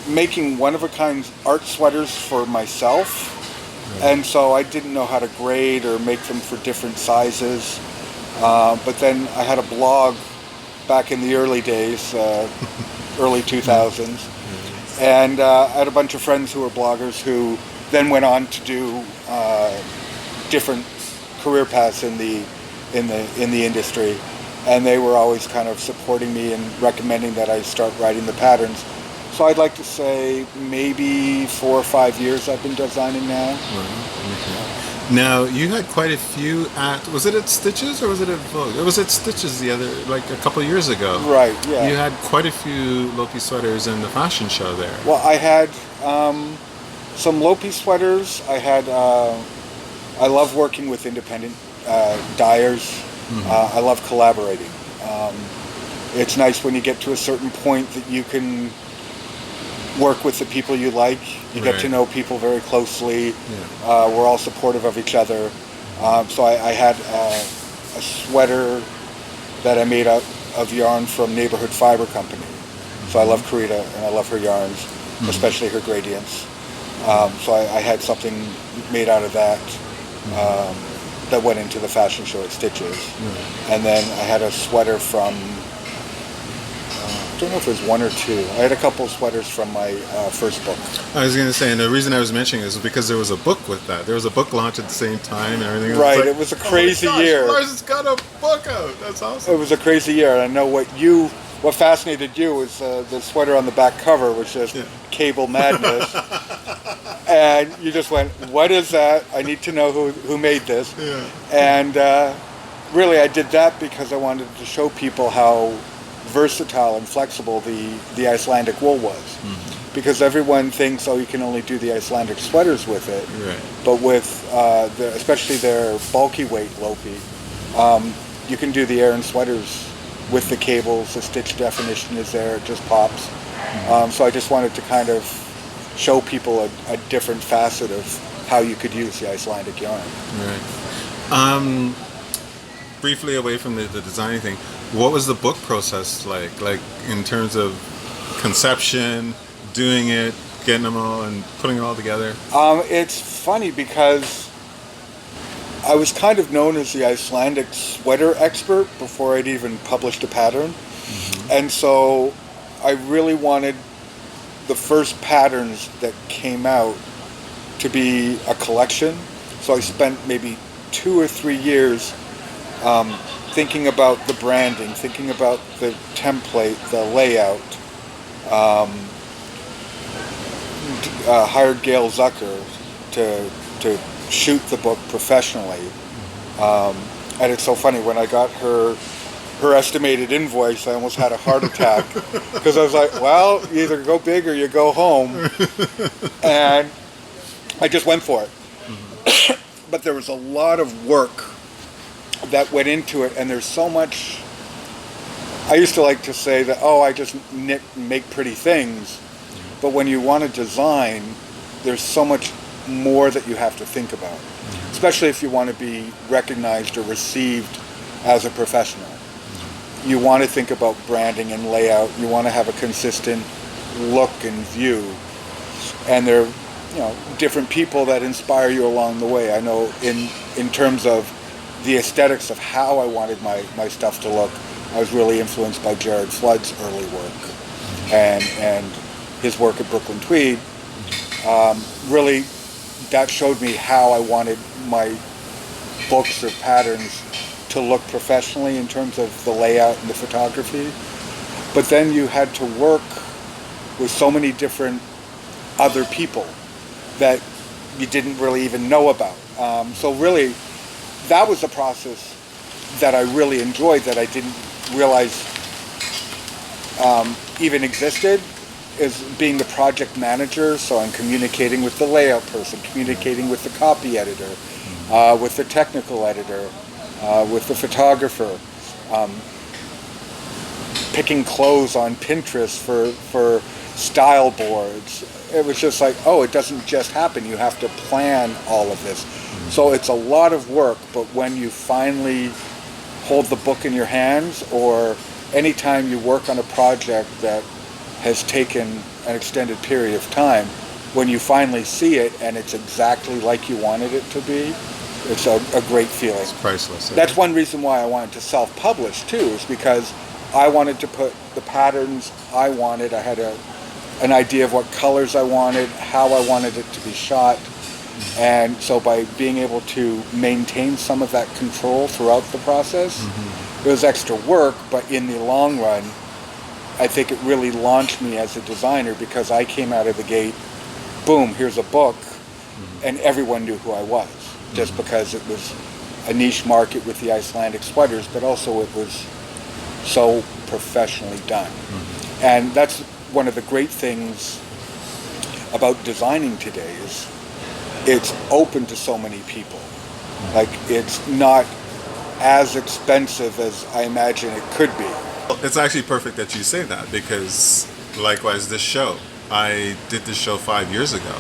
making one-of-a-kind art sweaters for myself, and so I didn't know how to grade or make them for different sizes. But then I had a blog back in the early days, early 2000s, and I had a bunch of friends who were bloggers who then went on to do different career paths in the industry, and they were always kind of supporting me and recommending that I start writing the patterns. So I'd like to say maybe 4 or 5 years I've been designing now. Okay. Now you had quite a few was it at Stitches or was it at Vogue? It was at Stitches a couple of years ago. Right, yeah. You had quite a few Lopi sweaters in the fashion show there. Well, I had some Lopi sweaters. I love working with independent dyers. I love collaborating. It's nice when you get to a certain point that you can work with the people you like. You get to know people very closely. We're all supportive of each other. So I had a sweater that I made out of yarn from Neighborhood Fiber Company. So I love Karita and I love her yarns, especially her gradients. So I had something made out of that that went into the fashion show at Stitches. And then I had a sweater from, I don't know if it was 1 or 2. I had a couple of sweaters from my first book. I was going to say, and the reason I was mentioning this was because there was a book with that. There was a book launch at the same time and everything. Right, it was a crazy year. Lars has got a book out. That's awesome. It was a crazy year. And I know what fascinated you was the sweater on the back cover, which is Cable Madness. And you just went, what is that? I need to know who made this. And really I did that because I wanted to show people how versatile and flexible the Icelandic wool was. Because everyone thinks, you can only do the Icelandic sweaters with it. Right. But with, especially their bulky weight Lopi, you can do the Aran sweaters with the cables. The stitch definition is there, it just pops. So I just wanted to kind of show people a different facet of how you could use the Icelandic yarn. Right. Briefly away from the designing thing, what was the book process like in terms of conception, doing it, getting them all and putting it all together? It's funny because I was kind of known as the Icelandic sweater expert before I'd even published a pattern. And so I really wanted the first patterns that came out to be a collection. So I spent maybe 2 or 3 years thinking about the branding, thinking about the template, the layout. Hired Gail Zucker to shoot the book professionally. And it's so funny, when I got her estimated invoice, I almost had a heart attack because I was like, well, you either go big or you go home. And I just went for it. But there was a lot of work that went into it, and there's so much. I used to like to say that, I just knit and make pretty things. But when you want to design, there's so much more that you have to think about, especially if you want to be recognized or received as a professional. You want to think about branding and layout. You want to have a consistent look and view. And there are different people that inspire you along the way. I know in terms of the aesthetics of how I wanted my stuff to look, I was really influenced by Jared Flood's early work and his work at Brooklyn Tweed. Really, that showed me how I wanted my books or patterns to look professionally in terms of the layout and the photography. But then you had to work with so many different other people that you didn't really even know about. So really, that was a process that I really enjoyed that I didn't realize even existed, is being the project manager. So I'm communicating with the layout person, communicating with the copy editor, with the technical editor, with the photographer, picking clothes on Pinterest for style boards. It was just like, oh, it doesn't just happen. You have to plan all of this. So it's a lot of work, but when you finally hold the book in your hands, or anytime you work on a project that has taken an extended period of time, when you finally see it and it's exactly like you wanted it to be, it's a great feeling. It's priceless. That's one reason why I wanted to self-publish too, is because I wanted to put the patterns I wanted. I had an idea of what colors I wanted, how I wanted it to be shot. And so by being able to maintain some of that control throughout the process, it was extra work, but in the long run, I think it really launched me as a designer, because I came out of the gate, boom, here's a book, and everyone knew who I was, just because it was a niche market with the Icelandic sweaters, but also it was so professionally done. And that's one of the great things about designing today, is it's open to so many people. Like, it's not as expensive as I imagine it could be. It's actually perfect that you say that, because likewise this show, I did this show 5 years ago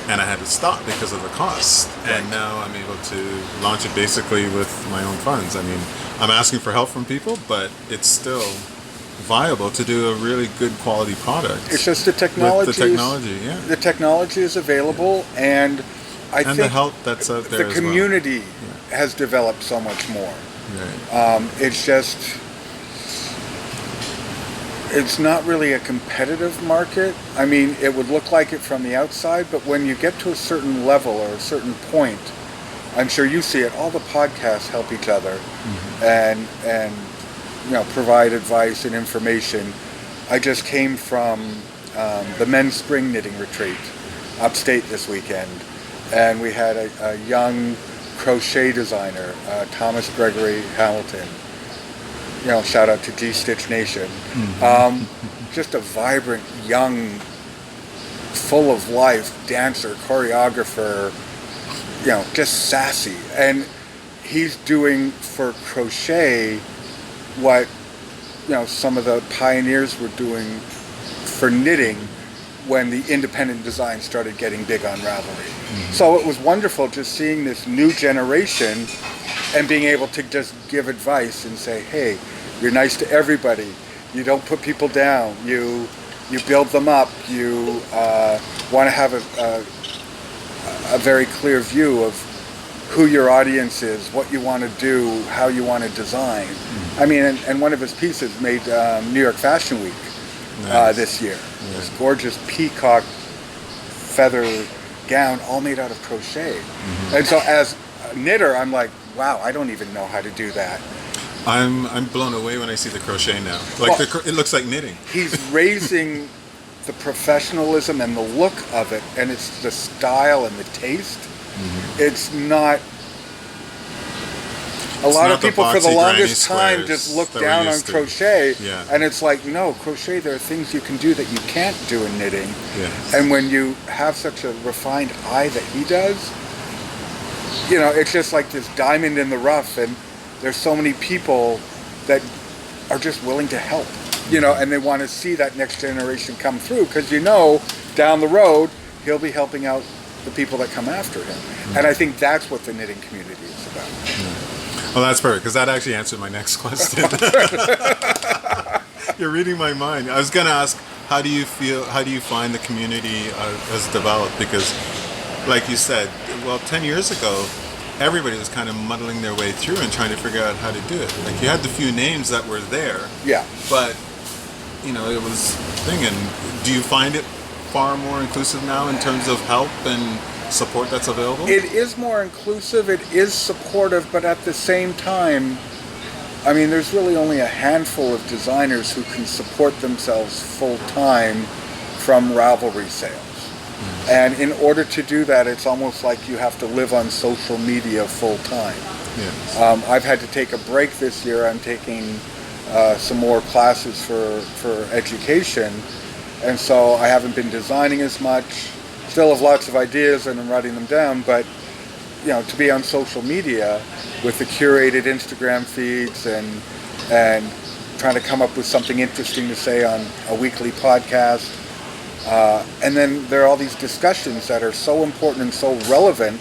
and I had to stop because of the cost. And now I'm able to launch it basically with my own funds. I mean, I'm asking for help from people, but it's still viable to do a really good quality product. It's just the technology. The technology is available, and I think the help that's out there. The community has developed so much more. Right. It's just, it's not really a competitive market. I mean, it would look like it from the outside, but when you get to a certain level or a certain point, I'm sure you see it, all the podcasts help each other and provide advice and information. I just came from the men's spring knitting retreat upstate this weekend, and we had a young crochet designer, Thomas Gregory Hamilton. Shout out to G-Stitch Nation. Just a vibrant, young, full of life dancer, choreographer, just sassy. And he's doing for crochet what, some of the pioneers were doing for knitting when the independent design started getting big on Ravelry. So it was wonderful just seeing this new generation and being able to just give advice and say, hey, you're nice to everybody. You don't put people down. You build them up. You want to have a very clear view of who your audience is, what you want to do, how you want to design. I mean, and one of his pieces made New York Fashion Week this year. This gorgeous peacock feather gown, all made out of crochet. And so as a knitter, I'm like, wow, I don't even know how to do that. I'm blown away when I see the crochet now. Like, it looks like knitting. He's raising the professionalism and the look of it, and it's the style and the taste. It's not. A lot of people for the longest time just look down on crochet, and it's like, no, crochet, there are things you can do that you can't do in knitting. And when you have such a refined eye that he does, it's just like this diamond in the rough, and there's so many people that are just willing to help, and they want to see that next generation come through, because down the road, he'll be helping out the people that come after him. And I think that's what the knitting community is about. Well, that's perfect, because that actually answered my next question. You're reading my mind. I was going to ask, how do you find the community has developed? Because, like you said, well, 10 years ago, everybody was kind of muddling their way through and trying to figure out how to do it. Like, you had the few names that were there. Yeah. But, you know, it was thing. And do you find it far more inclusive now in terms of help and support that's available? It is more inclusive, it is supportive, but at the same time, I mean, there's really only a handful of designers who can support themselves full-time from Ravelry sales. And in order to do that, it's almost like you have to live on social media full-time. Yes. I've had to take a break this year. I'm taking some more classes for education, and so I haven't been designing as much. Still have lots of ideas and I'm writing them down, but you know, to be on social media with the curated Instagram feeds and trying to come up with something interesting to say on a weekly podcast. And then there are all these discussions that are so important and so relevant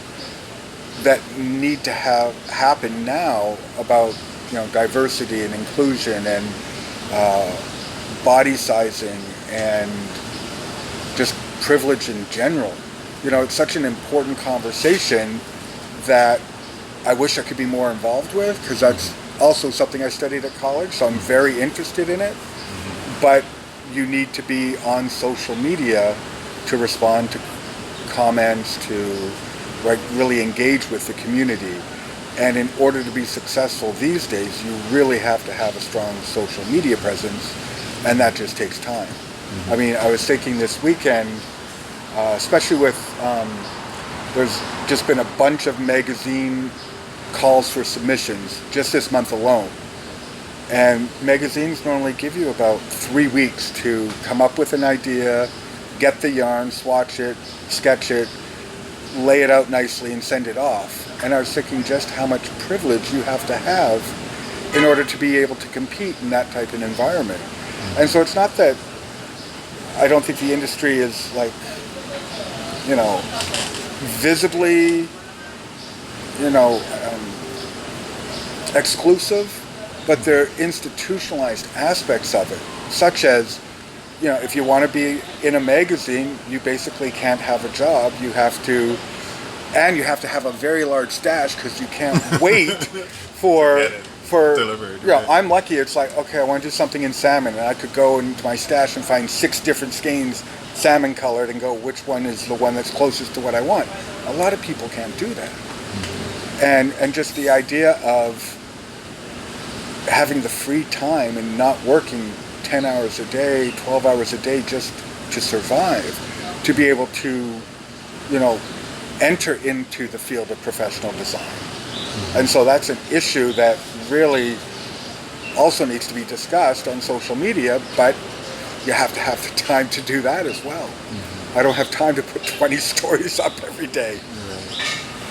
that need to happen now about, you know, diversity and inclusion and body sizing and just privilege in general. You know, it's such an important conversation that I wish I could be more involved with, because that's also something I studied at college, so I'm very interested in it. But you need to be on social media to respond to comments, to really engage with the community. And in order to be successful these days, you really have to have a strong social media presence, and that just takes time. I mean, I was thinking this weekend, especially with, there's just been a bunch of magazine calls for submissions just this month alone. And magazines normally give you about 3 weeks to come up with an idea, get the yarn, swatch it, sketch it, lay it out nicely and send it off. And I was thinking just how much privilege you have to have in order to be able to compete in that type of environment. And so it's not that I don't think the industry is like, you know, visibly, you know, exclusive, but there are institutionalized aspects of it, such as, you know, if you want to be in a magazine, you basically can't have a job. You have to have a very large stash, because you can't wait for delivered. Yeah, Right. I'm lucky. It's like, okay, I want to do something in salmon, and I could go into my stash and find 6 different skeins, salmon colored, and go, which one is the one that's closest to what I want. A lot of people can't do that. And just the idea of having the free time and not working 10 hours a day, 12 hours a day just to survive, to be able to, you know, enter into the field of professional design. And so that's an issue that really also needs to be discussed on social media, but you have to have the time to do that as well. I don't have time to put 20 stories up every day.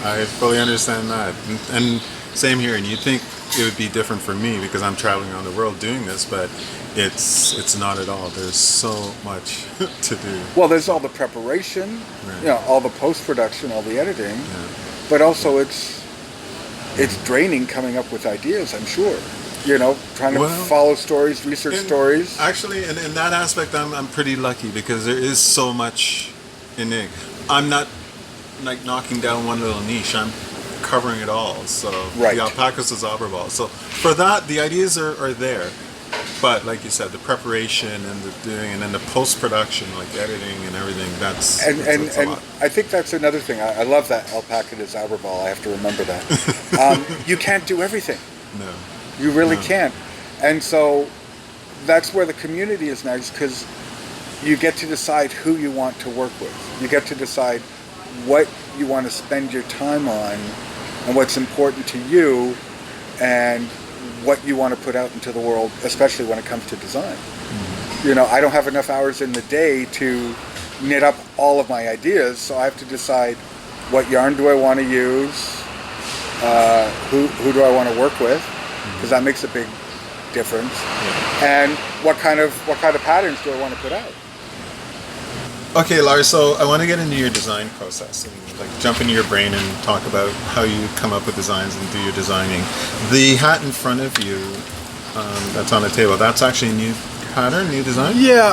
I fully understand that. And same here, and you'd think it would be different for me because I'm traveling around the world doing this, but it's not at all. There's so much to do. Well, there's all the preparation, Right. you know, all the post-production, all the editing, but also it's draining coming up with ideas, I'm sure. You know, trying to follow stories, research stories. Actually, in that aspect, I'm pretty lucky because there is so much in it. I'm not like knocking down one little niche. I'm covering it all. So Right. the alpacas is Aberval. So for that, the ideas are there. But like you said, the preparation and the doing, and then the post-production, like editing and everything, that's a lot. I think that's another thing. I love that alpaca is Aberval. I have to remember that. You can't do everything. No. You really can't. And so that's where the community is nice, because you get to decide who you want to work with. You get to decide what you want to spend your time on and what's important to you and what you want to put out into the world, especially when it comes to design. You know, I don't have enough hours in the day to knit up all of my ideas, so I have to decide what yarn do I want to use, who do I want to work with, because that makes a big difference, and what kind of patterns do I want to put out. Okay, Lars, so I want to get into your design process and like jump into your brain and talk about how you come up with designs and do your designing. The hat in front of you that's on the table, that's actually a new pattern, new design? Yeah.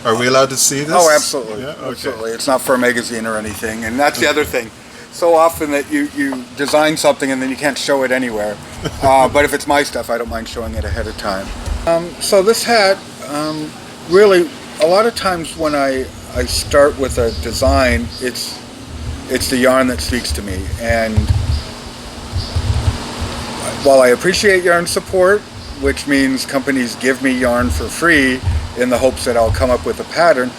Are we allowed to see this? Oh, absolutely. Yeah? Okay. Absolutely. It's not for a magazine or anything. And that's the other thing. So often that you design something and then you can't show it anywhere. But if it's my stuff, I don't mind showing it ahead of time. So this hat, really, a lot of times when I start with a design, it's the yarn that speaks to me. And while I appreciate yarn support, which means companies give me yarn for free in the hopes that I'll come up with a pattern,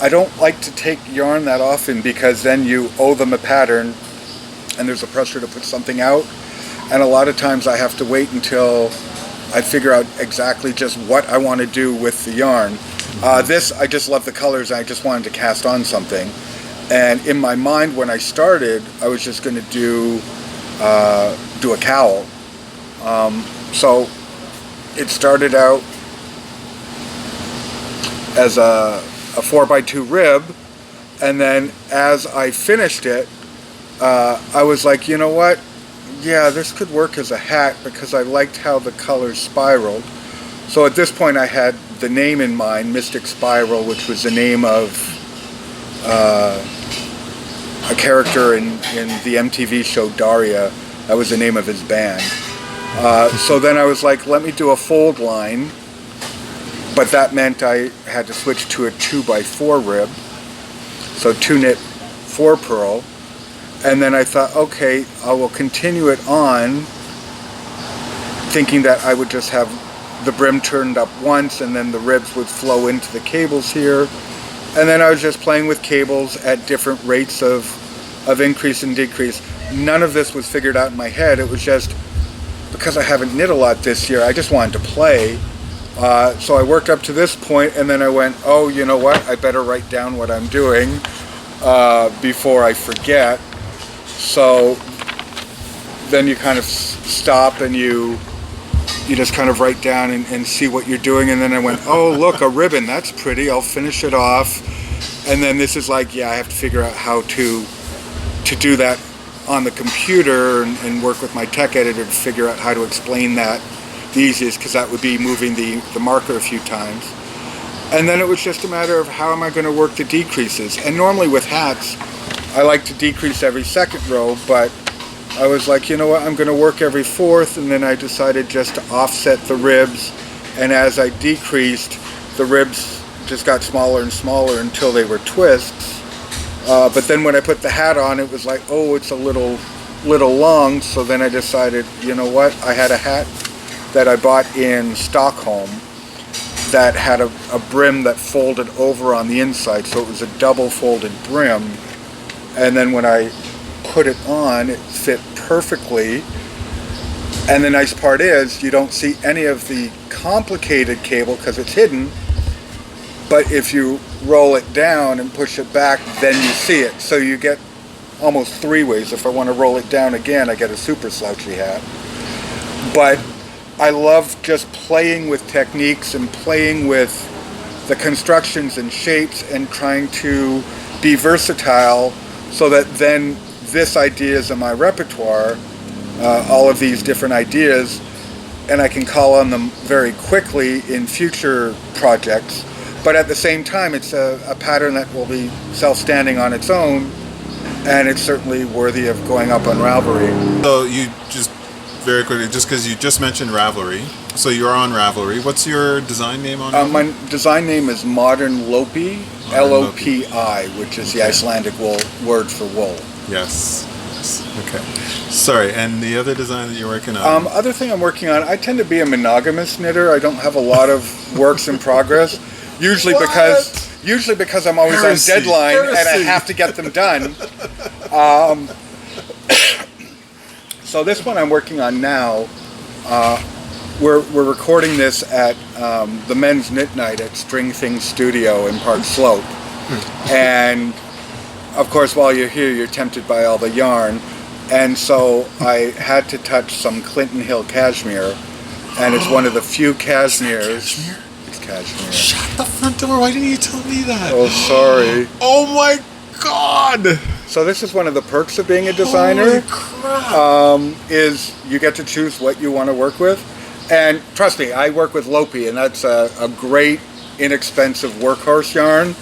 I don't like to take yarn that often because then you owe them a pattern and there's a pressure to put something out. And a lot of times I have to wait until I figure out exactly just what I want to do with the yarn. This, I just love the colors. I just wanted to cast on something. And in my mind, when I started, I was just going to do a cowl. So it started out as a 4x2 rib, and then as I finished it, I was like, you know what? Yeah, this could work as a hat because I liked how the colors spiraled. So at this point I had the name in mind, Mystic Spiral, which was the name of a character in the MTV show Daria. That was the name of his band. So then I was like, let me do a fold line, but that meant I had to switch to a 2x4 rib, so 2 knit 4 purl, and then I thought, okay, I will continue it on, thinking that I would just have the brim turned up once and then the ribs would flow into the cables here, and then I was just playing with cables at different rates of increase and decrease. None of this was figured out in my head. It was just because I haven't knit a lot this year, I just wanted to play. So I worked up to this point and then I went, oh, you know what? I better write down what I'm doing before I forget. So then you kind of stop and you just kind of write down and see what you're doing. And then I went, oh, look, a ribbon. That's pretty. I'll finish it off. And then this is like, yeah, I have to figure out how to do that on the computer and work with my tech editor to figure out how to explain that the easiest, because that would be moving the marker a few times. And then it was just a matter of how am I going to work the decreases. And normally with hats, I like to decrease every second row, but I was like, you know what, I'm going to work every fourth, and then I decided just to offset the ribs, and as I decreased, the ribs just got smaller and smaller until they were twists. But then when I put the hat on, it was like, oh, it's a little long. So then I decided, you know what? I had a hat that I bought in Stockholm that had a brim that folded over on the inside. So it was a double folded brim. And then when I put it on, it fit perfectly. And the nice part is you don't see any of the complicated cable because it's hidden. But if you roll it down and push it back, then you see it. So you get almost 3 ways. If I want to roll it down again, I get a super slouchy hat. But I love just playing with techniques and playing with the constructions and shapes and trying to be versatile so that then this idea is in my repertoire, all of these different ideas, and I can call on them very quickly in future projects. But at the same time, it's a pattern that will be self-standing on its own, and it's certainly worthy of going up on Ravelry. So you just, very quickly, just because you just mentioned Ravelry, so you're on Ravelry. What's your design name on Ravelry? My design name is Modern Lopi, L-O-P-I, which is the Icelandic word for wool. Yes. Okay. Sorry, and the other design that you're working on? Other thing I'm working on, I tend to be a monogamous knitter. I don't have a lot of works in progress. Usually because I'm always on deadline and I have to get them done. So this one I'm working on now, we're recording this at the Men's Knit Night at String Things Studio in Park Slope. And of course while you're here you're tempted by all the yarn. And so I had to touch some Clinton Hill cashmere, and it's one of the few cashmeres. latex cashmere. Shut the front door. Why didn't you tell me that? Oh, sorry. Oh my God. So this is one of the perks of being a designer. Holy crap. Is you get to choose what you want to work with. And trust me, I work with Lopi, and that's a great, inexpensive workhorse yarn.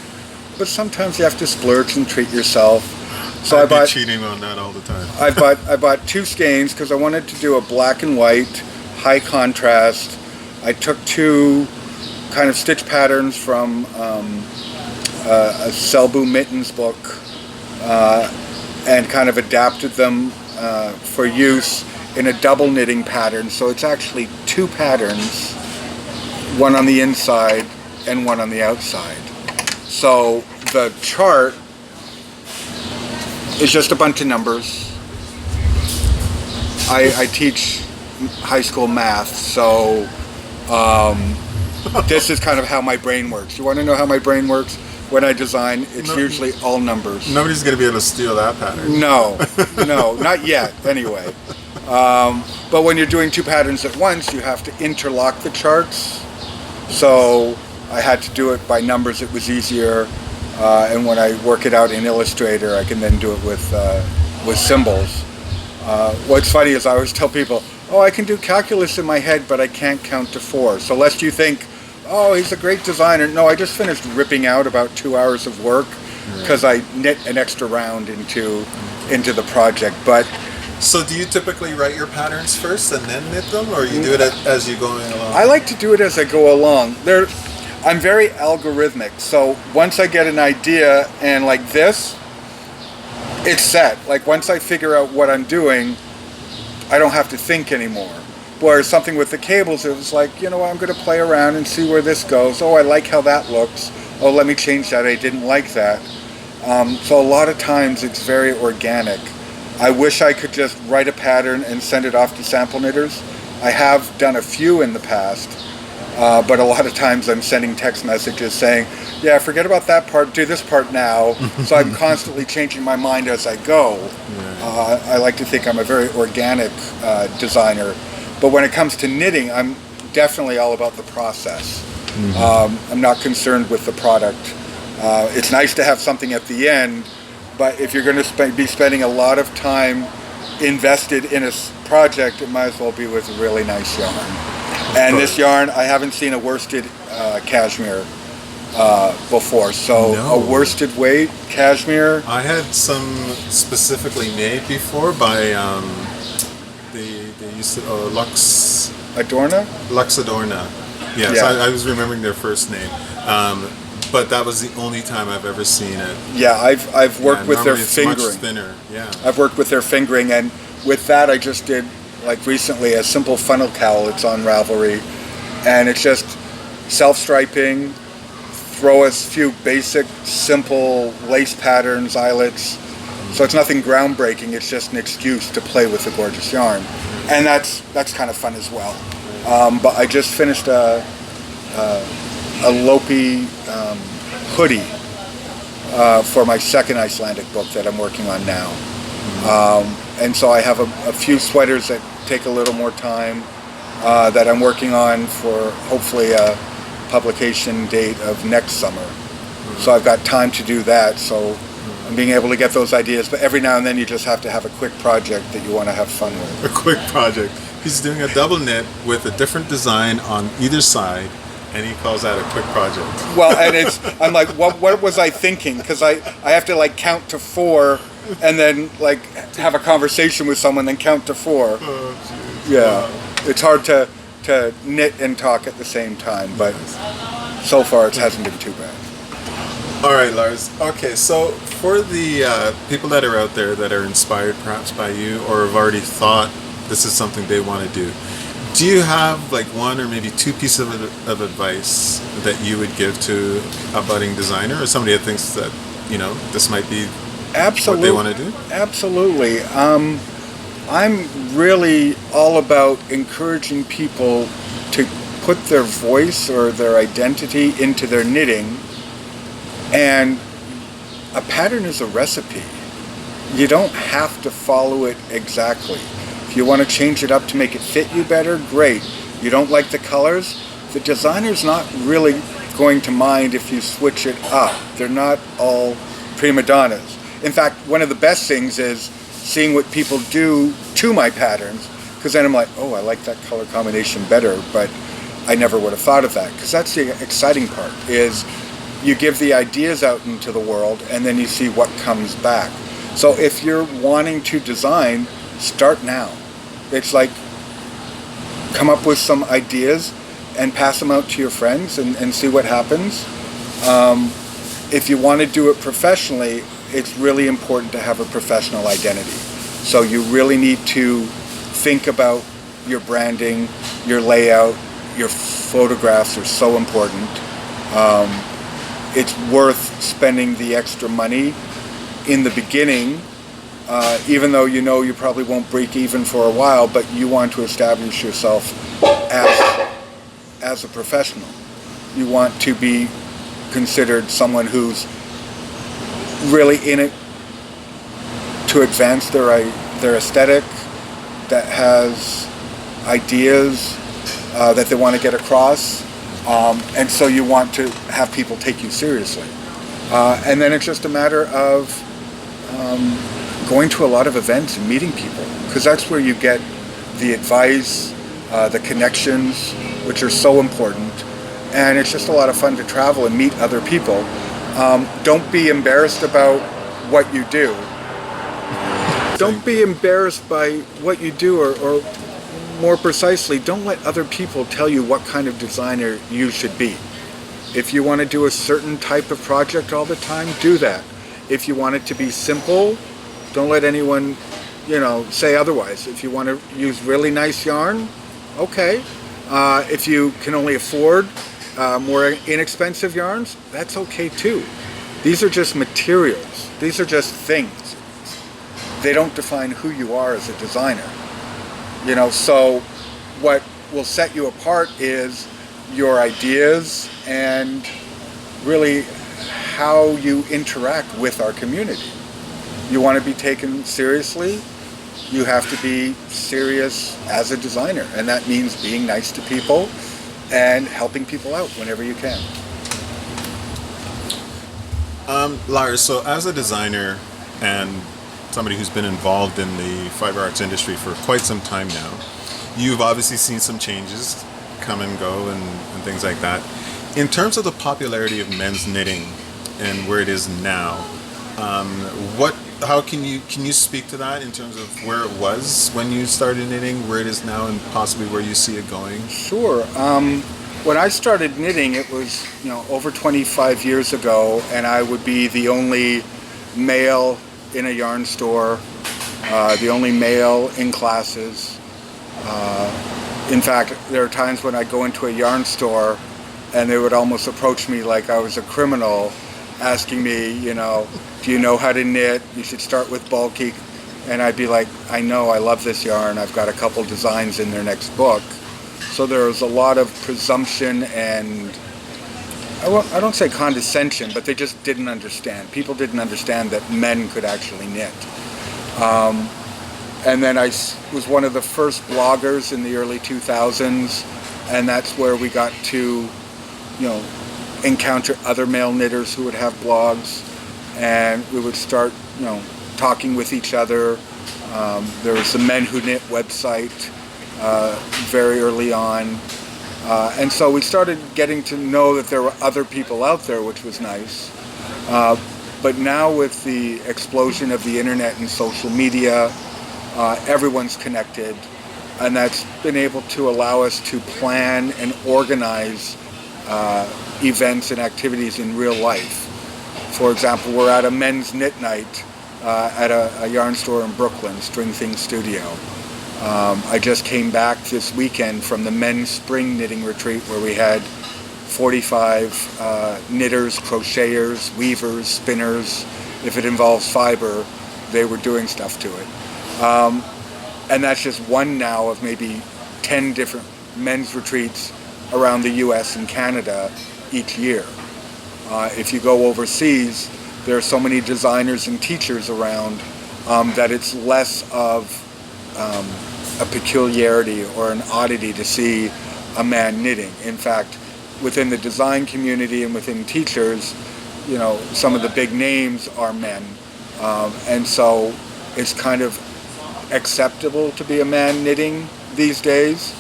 But sometimes you have to splurge and treat yourself. So I'd be cheating on that all the time. I bought 2 skeins because I wanted to do a black and white, high contrast. I took 2 kind of stitch patterns from a Selbu Mittens book and kind of adapted them for use in a double knitting pattern. So it's actually 2 patterns, one on the inside and one on the outside. So the chart is just a bunch of numbers. I teach high school math, so this is kind of how my brain works. You want to know how my brain works? When I design, it's usually all numbers. Nobody's going to be able to steal that pattern. No, not yet, anyway. But when you're doing 2 patterns at once, you have to interlock the charts. So I had to do it by numbers. It was easier. And when I work it out in Illustrator, I can then do it with symbols. What's funny is I always tell people, oh, I can do calculus in my head, but I can't count to 4. So lest you think, oh, he's a great designer. No, I just finished ripping out about 2 hours of work because I knit an extra round into the project. But so do you typically write your patterns first and then knit them, or you do it as you're going along? I like to do it as I go along. I'm very algorithmic, so once I get an idea and like this, it's set. Like once I figure out what I'm doing, I don't have to think anymore. Whereas something with the cables, it was like, you know, I'm going to play around and see where this goes. Oh, I like how that looks. Oh, let me change that. I didn't like that. So a lot of times it's very organic. I wish I could just write a pattern and send it off to sample knitters. I have done a few in the past, but a lot of times I'm sending text messages saying, yeah, forget about that part, do this part now. So I'm constantly changing my mind as I go. I like to think I'm a very organic designer. But when it comes to knitting, I'm definitely all about the process. I'm not concerned with the product. It's nice to have something at the end, but if you're going to be spending a lot of time invested in a project, it might as well be with a really nice yarn. And this yarn, I haven't seen a worsted cashmere before. So a worsted weight cashmere. I had some specifically made before by they used to Lux Adorna. Lux Adorna. Yes, yeah. I was remembering their first name. But that was the only time I've ever seen it. Yeah, I've worked with their fingering. Much thinner. Yeah. I've worked with their fingering, and with that I just did, like recently, a simple funnel cowl. It's on Ravelry, and it's just self-striping, throw a few basic, simple lace patterns, eyelets. So it's nothing groundbreaking. It's just an excuse to play with the gorgeous yarn, and that's kind of fun as well. But I just finished a Lopi hoodie for my second Icelandic book that I'm working on now. And so I have a few sweaters that take a little more time that I'm working on for hopefully a publication date of next summer. So I've got time to do that. So I'm being able to get those ideas. But every now and then you just have to have a quick project that you want to have fun with. A quick project. He's doing a double knit with a different design on either side, and he calls that a quick project. Well, and I'm like, what was I thinking? Because I have to like count to 4 and then like have a conversation with someone, then count to 4. Oh, geez. Yeah, Wow. It's hard to knit and talk at the same time, but so far it hasn't been too bad. All right, Lars. Okay, so for the people that are out there that are inspired perhaps by you or have already thought this is something they want to do you have like 1 or maybe 2 pieces of advice that you would give to a budding designer or somebody that thinks that, you know, this might be what they want to do? Absolutely. I'm really all about encouraging people to put their voice or their identity into their knitting, and a pattern is a recipe. You don't have to follow it exactly. If you want to change it up to make it fit you better, great. You don't like the colors, the designer's not really going to mind if you switch it up. They're not all prima donnas. In fact, one of the best things is seeing what people do to my patterns, because then I'm like, oh, I like that color combination better, but I never would have thought of that. Because that's the exciting part, is you give the ideas out into the world and then you see what comes back. So if you're wanting to design, start now. It's like, come up with some ideas and pass them out to your friends and see what happens. If you want to do it professionally, it's really important to have a professional identity. So you really need to think about your branding, your layout, your photographs are so important. It's worth spending the extra money in the beginning, even though you know you probably won't break even for a while, but you want to establish yourself as a professional. You want to be considered someone who's really in it to advance their aesthetic, that has ideas that they want to get across, and so you want to have people take you seriously. And then it's just a matter of going to a lot of events and meeting people, because that's where you get the advice, the connections, which are so important. And it's just a lot of fun to travel and meet other people. Don't be embarrassed about what you do. Don't be embarrassed by what you do, or more precisely, don't let other people tell you what kind of designer you should be. If you want to do a certain type of project all the time, do that. If you want it to be simple, don't let anyone, say otherwise. If you want to use really nice yarn, okay. If you can only afford more inexpensive yarns, that's okay too. These are just materials. These are just things. They don't define who you are as a designer. So what will set you apart is your ideas and really how you interact with our community. You want to be taken seriously, you have to be serious as a designer, and that means being nice to people and helping people out whenever you can. Lars, so as a designer and somebody who's been involved in the fiber arts industry for quite some time now, you've obviously seen some changes come and go and things like that. In terms of the popularity of men's knitting and where it is now, how can you speak to that in terms of where it was when you started knitting, where it is now, and possibly where you see it going? Sure. When I started knitting, it was over 25 years ago, and I would be the only male in a yarn store, the only male in classes. In fact, there are times when I go into a yarn store and they would almost approach me like I was a criminal, asking me, do you know how to knit? You should start with bulky. And I'd be like, I know, I love this yarn. I've got a couple designs in their next book. So there was a lot of presumption and, I don't say condescension, but they just didn't understand. People didn't understand that men could actually knit. And then I was one of the first bloggers in the early 2000s, and that's where we got to, encounter other male knitters who would have blogs, and we would start, talking with each other. There was the Men Who Knit website very early on. And so we started getting to know that there were other people out there, which was nice. But now with the explosion of the internet and social media, everyone's connected, and that's been able to allow us to plan and organize events and activities in real life. For example, we're at a men's knit night at a yarn store in Brooklyn, String Thing Studio. I just came back this weekend from the men's spring knitting retreat where we had 45 knitters, crocheters, weavers, spinners. If it involves fiber, they were doing stuff to it. And that's just one now of maybe 10 different men's retreats around the US and Canada each year. If you go overseas, there are so many designers and teachers around that it's less of a peculiarity or an oddity to see a man knitting. In fact, within the design community and within teachers, you know, some of the big names are men. And so it's kind of acceptable to be a man knitting these days.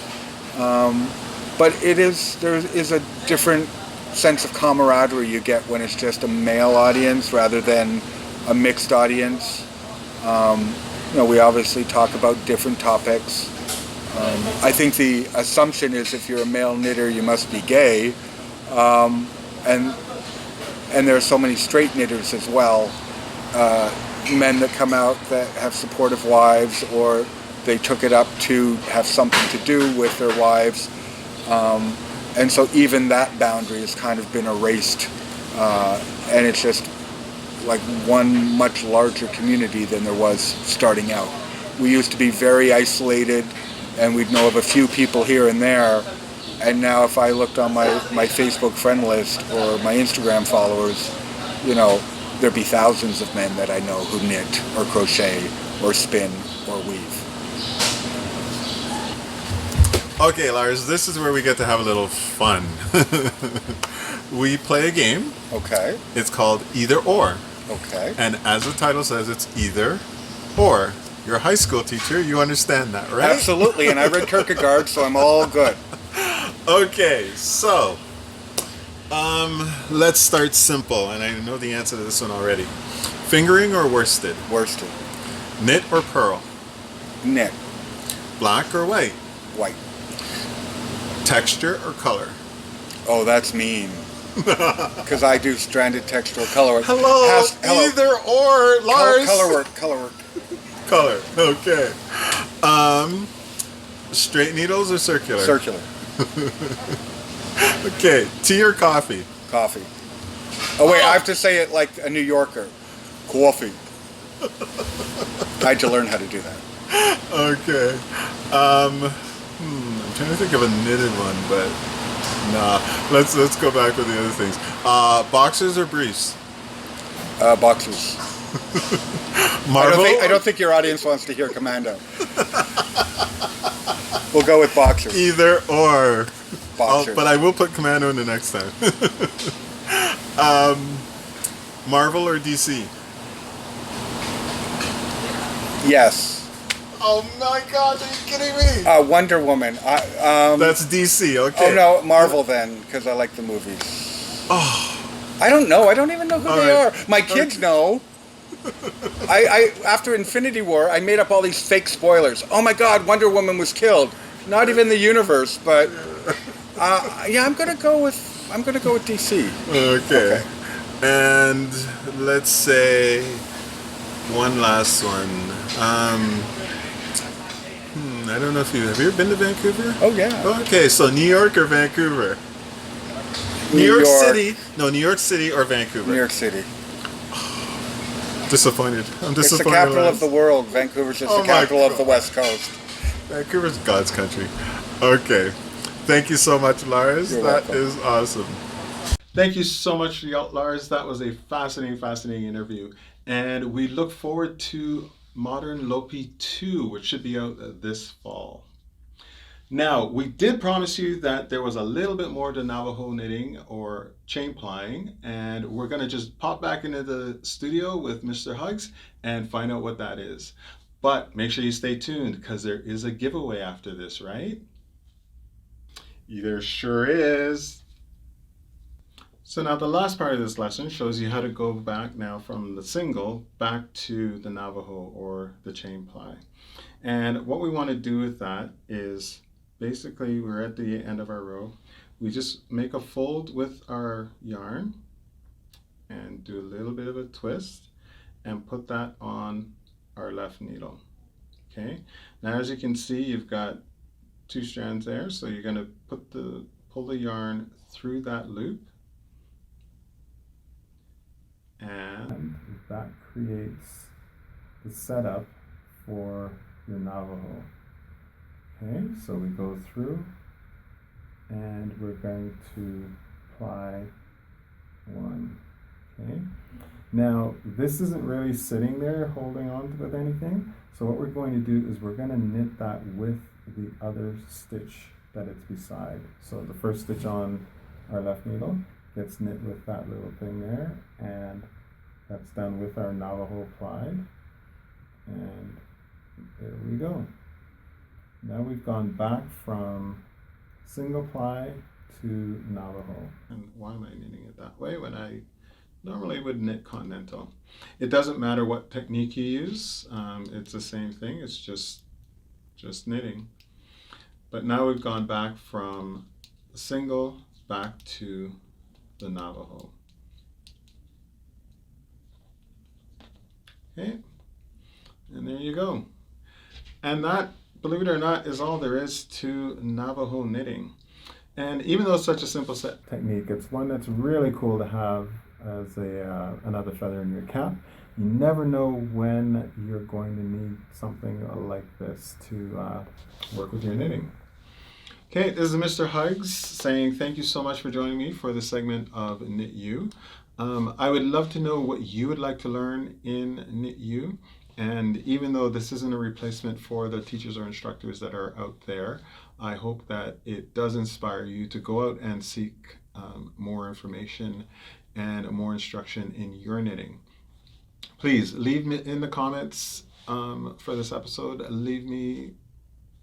But there is a different sense of camaraderie you get when it's just a male audience rather than a mixed audience. You know, we obviously talk about different topics. I think the assumption is if you're a male knitter, you must be gay. And there are so many straight knitters as well. Men that come out that have supportive wives, or they took it up to have something to do with their wives. And so even that boundary has kind of been erased. And it's just like one much larger community than there was starting out. We used to be very isolated, and we'd know of a few people here and there. And now if I looked on my Facebook friend list or my Instagram followers, you know, there'd be thousands of men that I know who knit or crochet or spin or weave. Okay, Lars, this is where we get to have a little fun. We play a game. Okay. It's called Either Or. Okay. And as the title says, it's either or. You're a high school teacher, you understand that, right? Absolutely, and I read Kierkegaard, so I'm all good. Okay, so let's start simple, and I know the answer to this one already. Fingering or worsted? Worsted. Knit or purl? Knit. Black or white? White. Texture or color? Oh, that's mean. Because I do stranded textural color work. Hello, either or, Lars. Color work. Color, okay. Straight needles or circular? Circular. Okay, tea or coffee? Coffee. Oh wait, I have to say it like a New Yorker. Coffee. I had to learn how to do that. Okay. I'm trying to think of a knitted one, but nah. Let's go back with the other things. Boxers or briefs? Boxers. Marvel? I don't think your audience wants to hear commando. We'll go with boxers. Either or. Boxers. But I will put commando in the next time. Marvel or DC? Yes. Oh my God, are you kidding me? Wonder Woman. That's DC, okay. Oh no, Marvel then, because I like the movies. Oh. I don't know. I don't even know who they right. are. My kids know. I after Infinity War, I made up all these fake spoilers. Oh my God, Wonder Woman was killed. Not even the universe, but yeah, I'm gonna go with DC. Okay. And let's say one last one. I don't know if have you ever been to Vancouver? Oh yeah. Okay, so New York or Vancouver? New York City. No, New York City or Vancouver? New York City. Disappointed. I'm disappointed. It's the capital of the world. Vancouver's just the capital of the West Coast. Vancouver's God's country. Okay. Thank you so much, Lars. You're that welcome. is awesome. Thank you so much, Lars. That was a fascinating interview. And we look forward to Modern Lopi 2, which should be out this fall. Now, we did promise you that there was a little bit more to Navajo knitting or chain plying, and we're going to just pop back into the studio with MrHugzzz and find out what that is. But make sure you stay tuned because there is a giveaway after this, right? There sure is. So now the last part of this lesson shows you how to go back now from the single back to the Navajo or the chain ply. And what we want to do with that is basically we're at the end of our row. We just make a fold with our yarn and do a little bit of a twist and put that on our left needle. Okay, now as you can see, you've got two strands there, so you're going to pull the yarn through that loop, and that creates the setup for your Navajo. Okay, so we go through and we're going to ply one. Okay, now this isn't really sitting there holding on with anything, so what we're going to do is we're going to knit that with the other stitch that it's beside. So the first stitch on our left needle gets knit with that little thing there, and that's done with our Navajo plied. And there we go. Now we've gone back from single ply to Navajo. And why am I knitting it that way when I normally would knit continental? It doesn't matter what technique you use. It's the same thing. It's just knitting. But now we've gone back from single back to the Navajo. Okay, and there you go. And that, believe it or not, is all there is to Navajo knitting. And even though it's such a simple set technique, it's one that's really cool to have as another feather in your cap. You never know when you're going to need something like this to work with your knitting. Okay, this is MrHugzzz saying thank you so much for joining me for this segment of Knit You. I would love to know what you would like to learn in Knit You. And even though this isn't a replacement for the teachers or instructors that are out there, I hope that it does inspire you to go out and seek more information and more instruction in your knitting. Please leave me in the comments for this episode. Leave me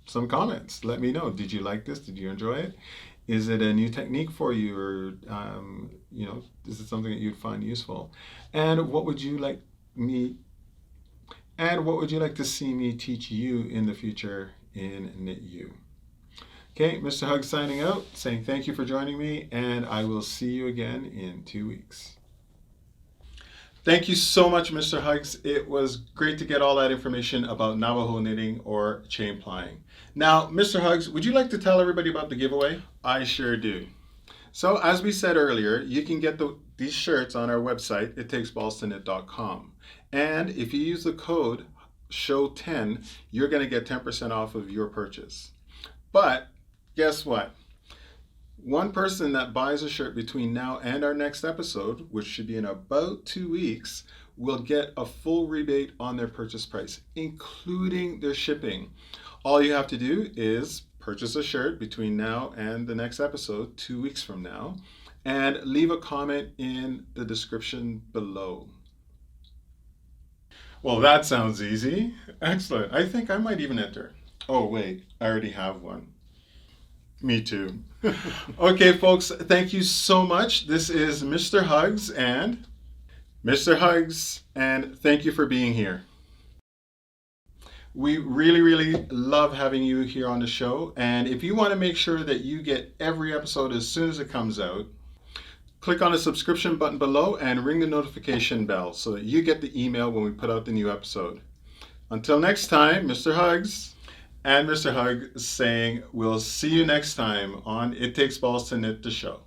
some comments. Let me know. Did you like this? Did you enjoy it? Is it a new technique for you, or is it something that you'd find useful? And what would you like to see me teach you in the future in Knit You? Okay, MrHugzzz signing out, saying thank you for joining me, and I will see you again in 2 weeks. Thank you so much, MrHugzzz. It was great to get all that information about Navajo knitting or chain plying. Now, MrHugzzz, would you like to tell everybody about the giveaway? I sure do. So, as we said earlier, you can get these shirts on our website, ittakesballstonit.com. And if you use the code SHOW10, you're going to get 10% off of your purchase. But guess what? One person that buys a shirt between now and our next episode, which should be in about 2 weeks, will get a full rebate on their purchase price, including their shipping. All you have to do is purchase a shirt between now and the next episode, 2 weeks from now, and leave a comment in the description below. Well, that sounds easy. Excellent. I think I might even enter. Oh, wait, I already have one. Me too. Okay, folks, thank you so much. This is MrHugzzz and MrHugzzz, and thank you for being here. We really, really love having you here on the show, and if you want to make sure that you get every episode as soon as it comes out, click on the subscription button below and ring the notification bell so that you get the email when we put out the new episode. Until next time, MrHugzzz and MrHugzzz saying we'll see you next time on It Takes Balls to Knit the show.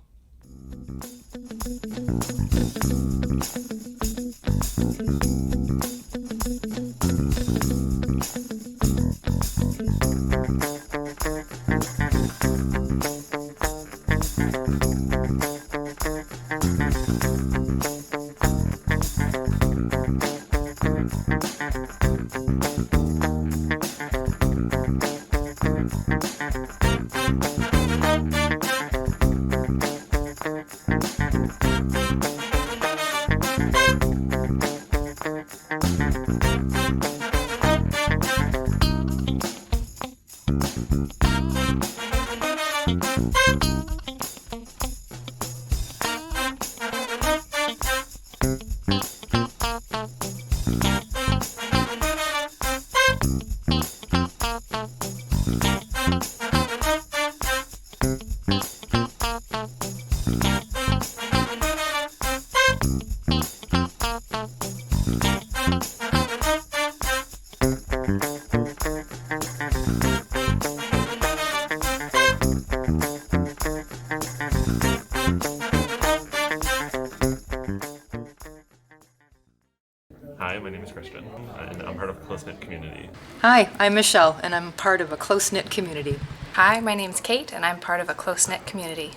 Hi, my name is Christian, and I'm part of a close-knit community. Hi, I'm Michelle, and I'm part of a close-knit community. Hi, my name's Kate, and I'm part of a close-knit community.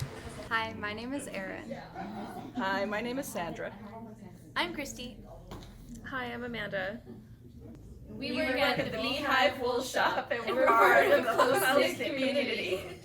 Hi, my name is Erin. Hi, my name is Sandra. I'm Christy. Hi, I'm Amanda. We work at the Beehive Wool Shop, and we're part of a close-knit community.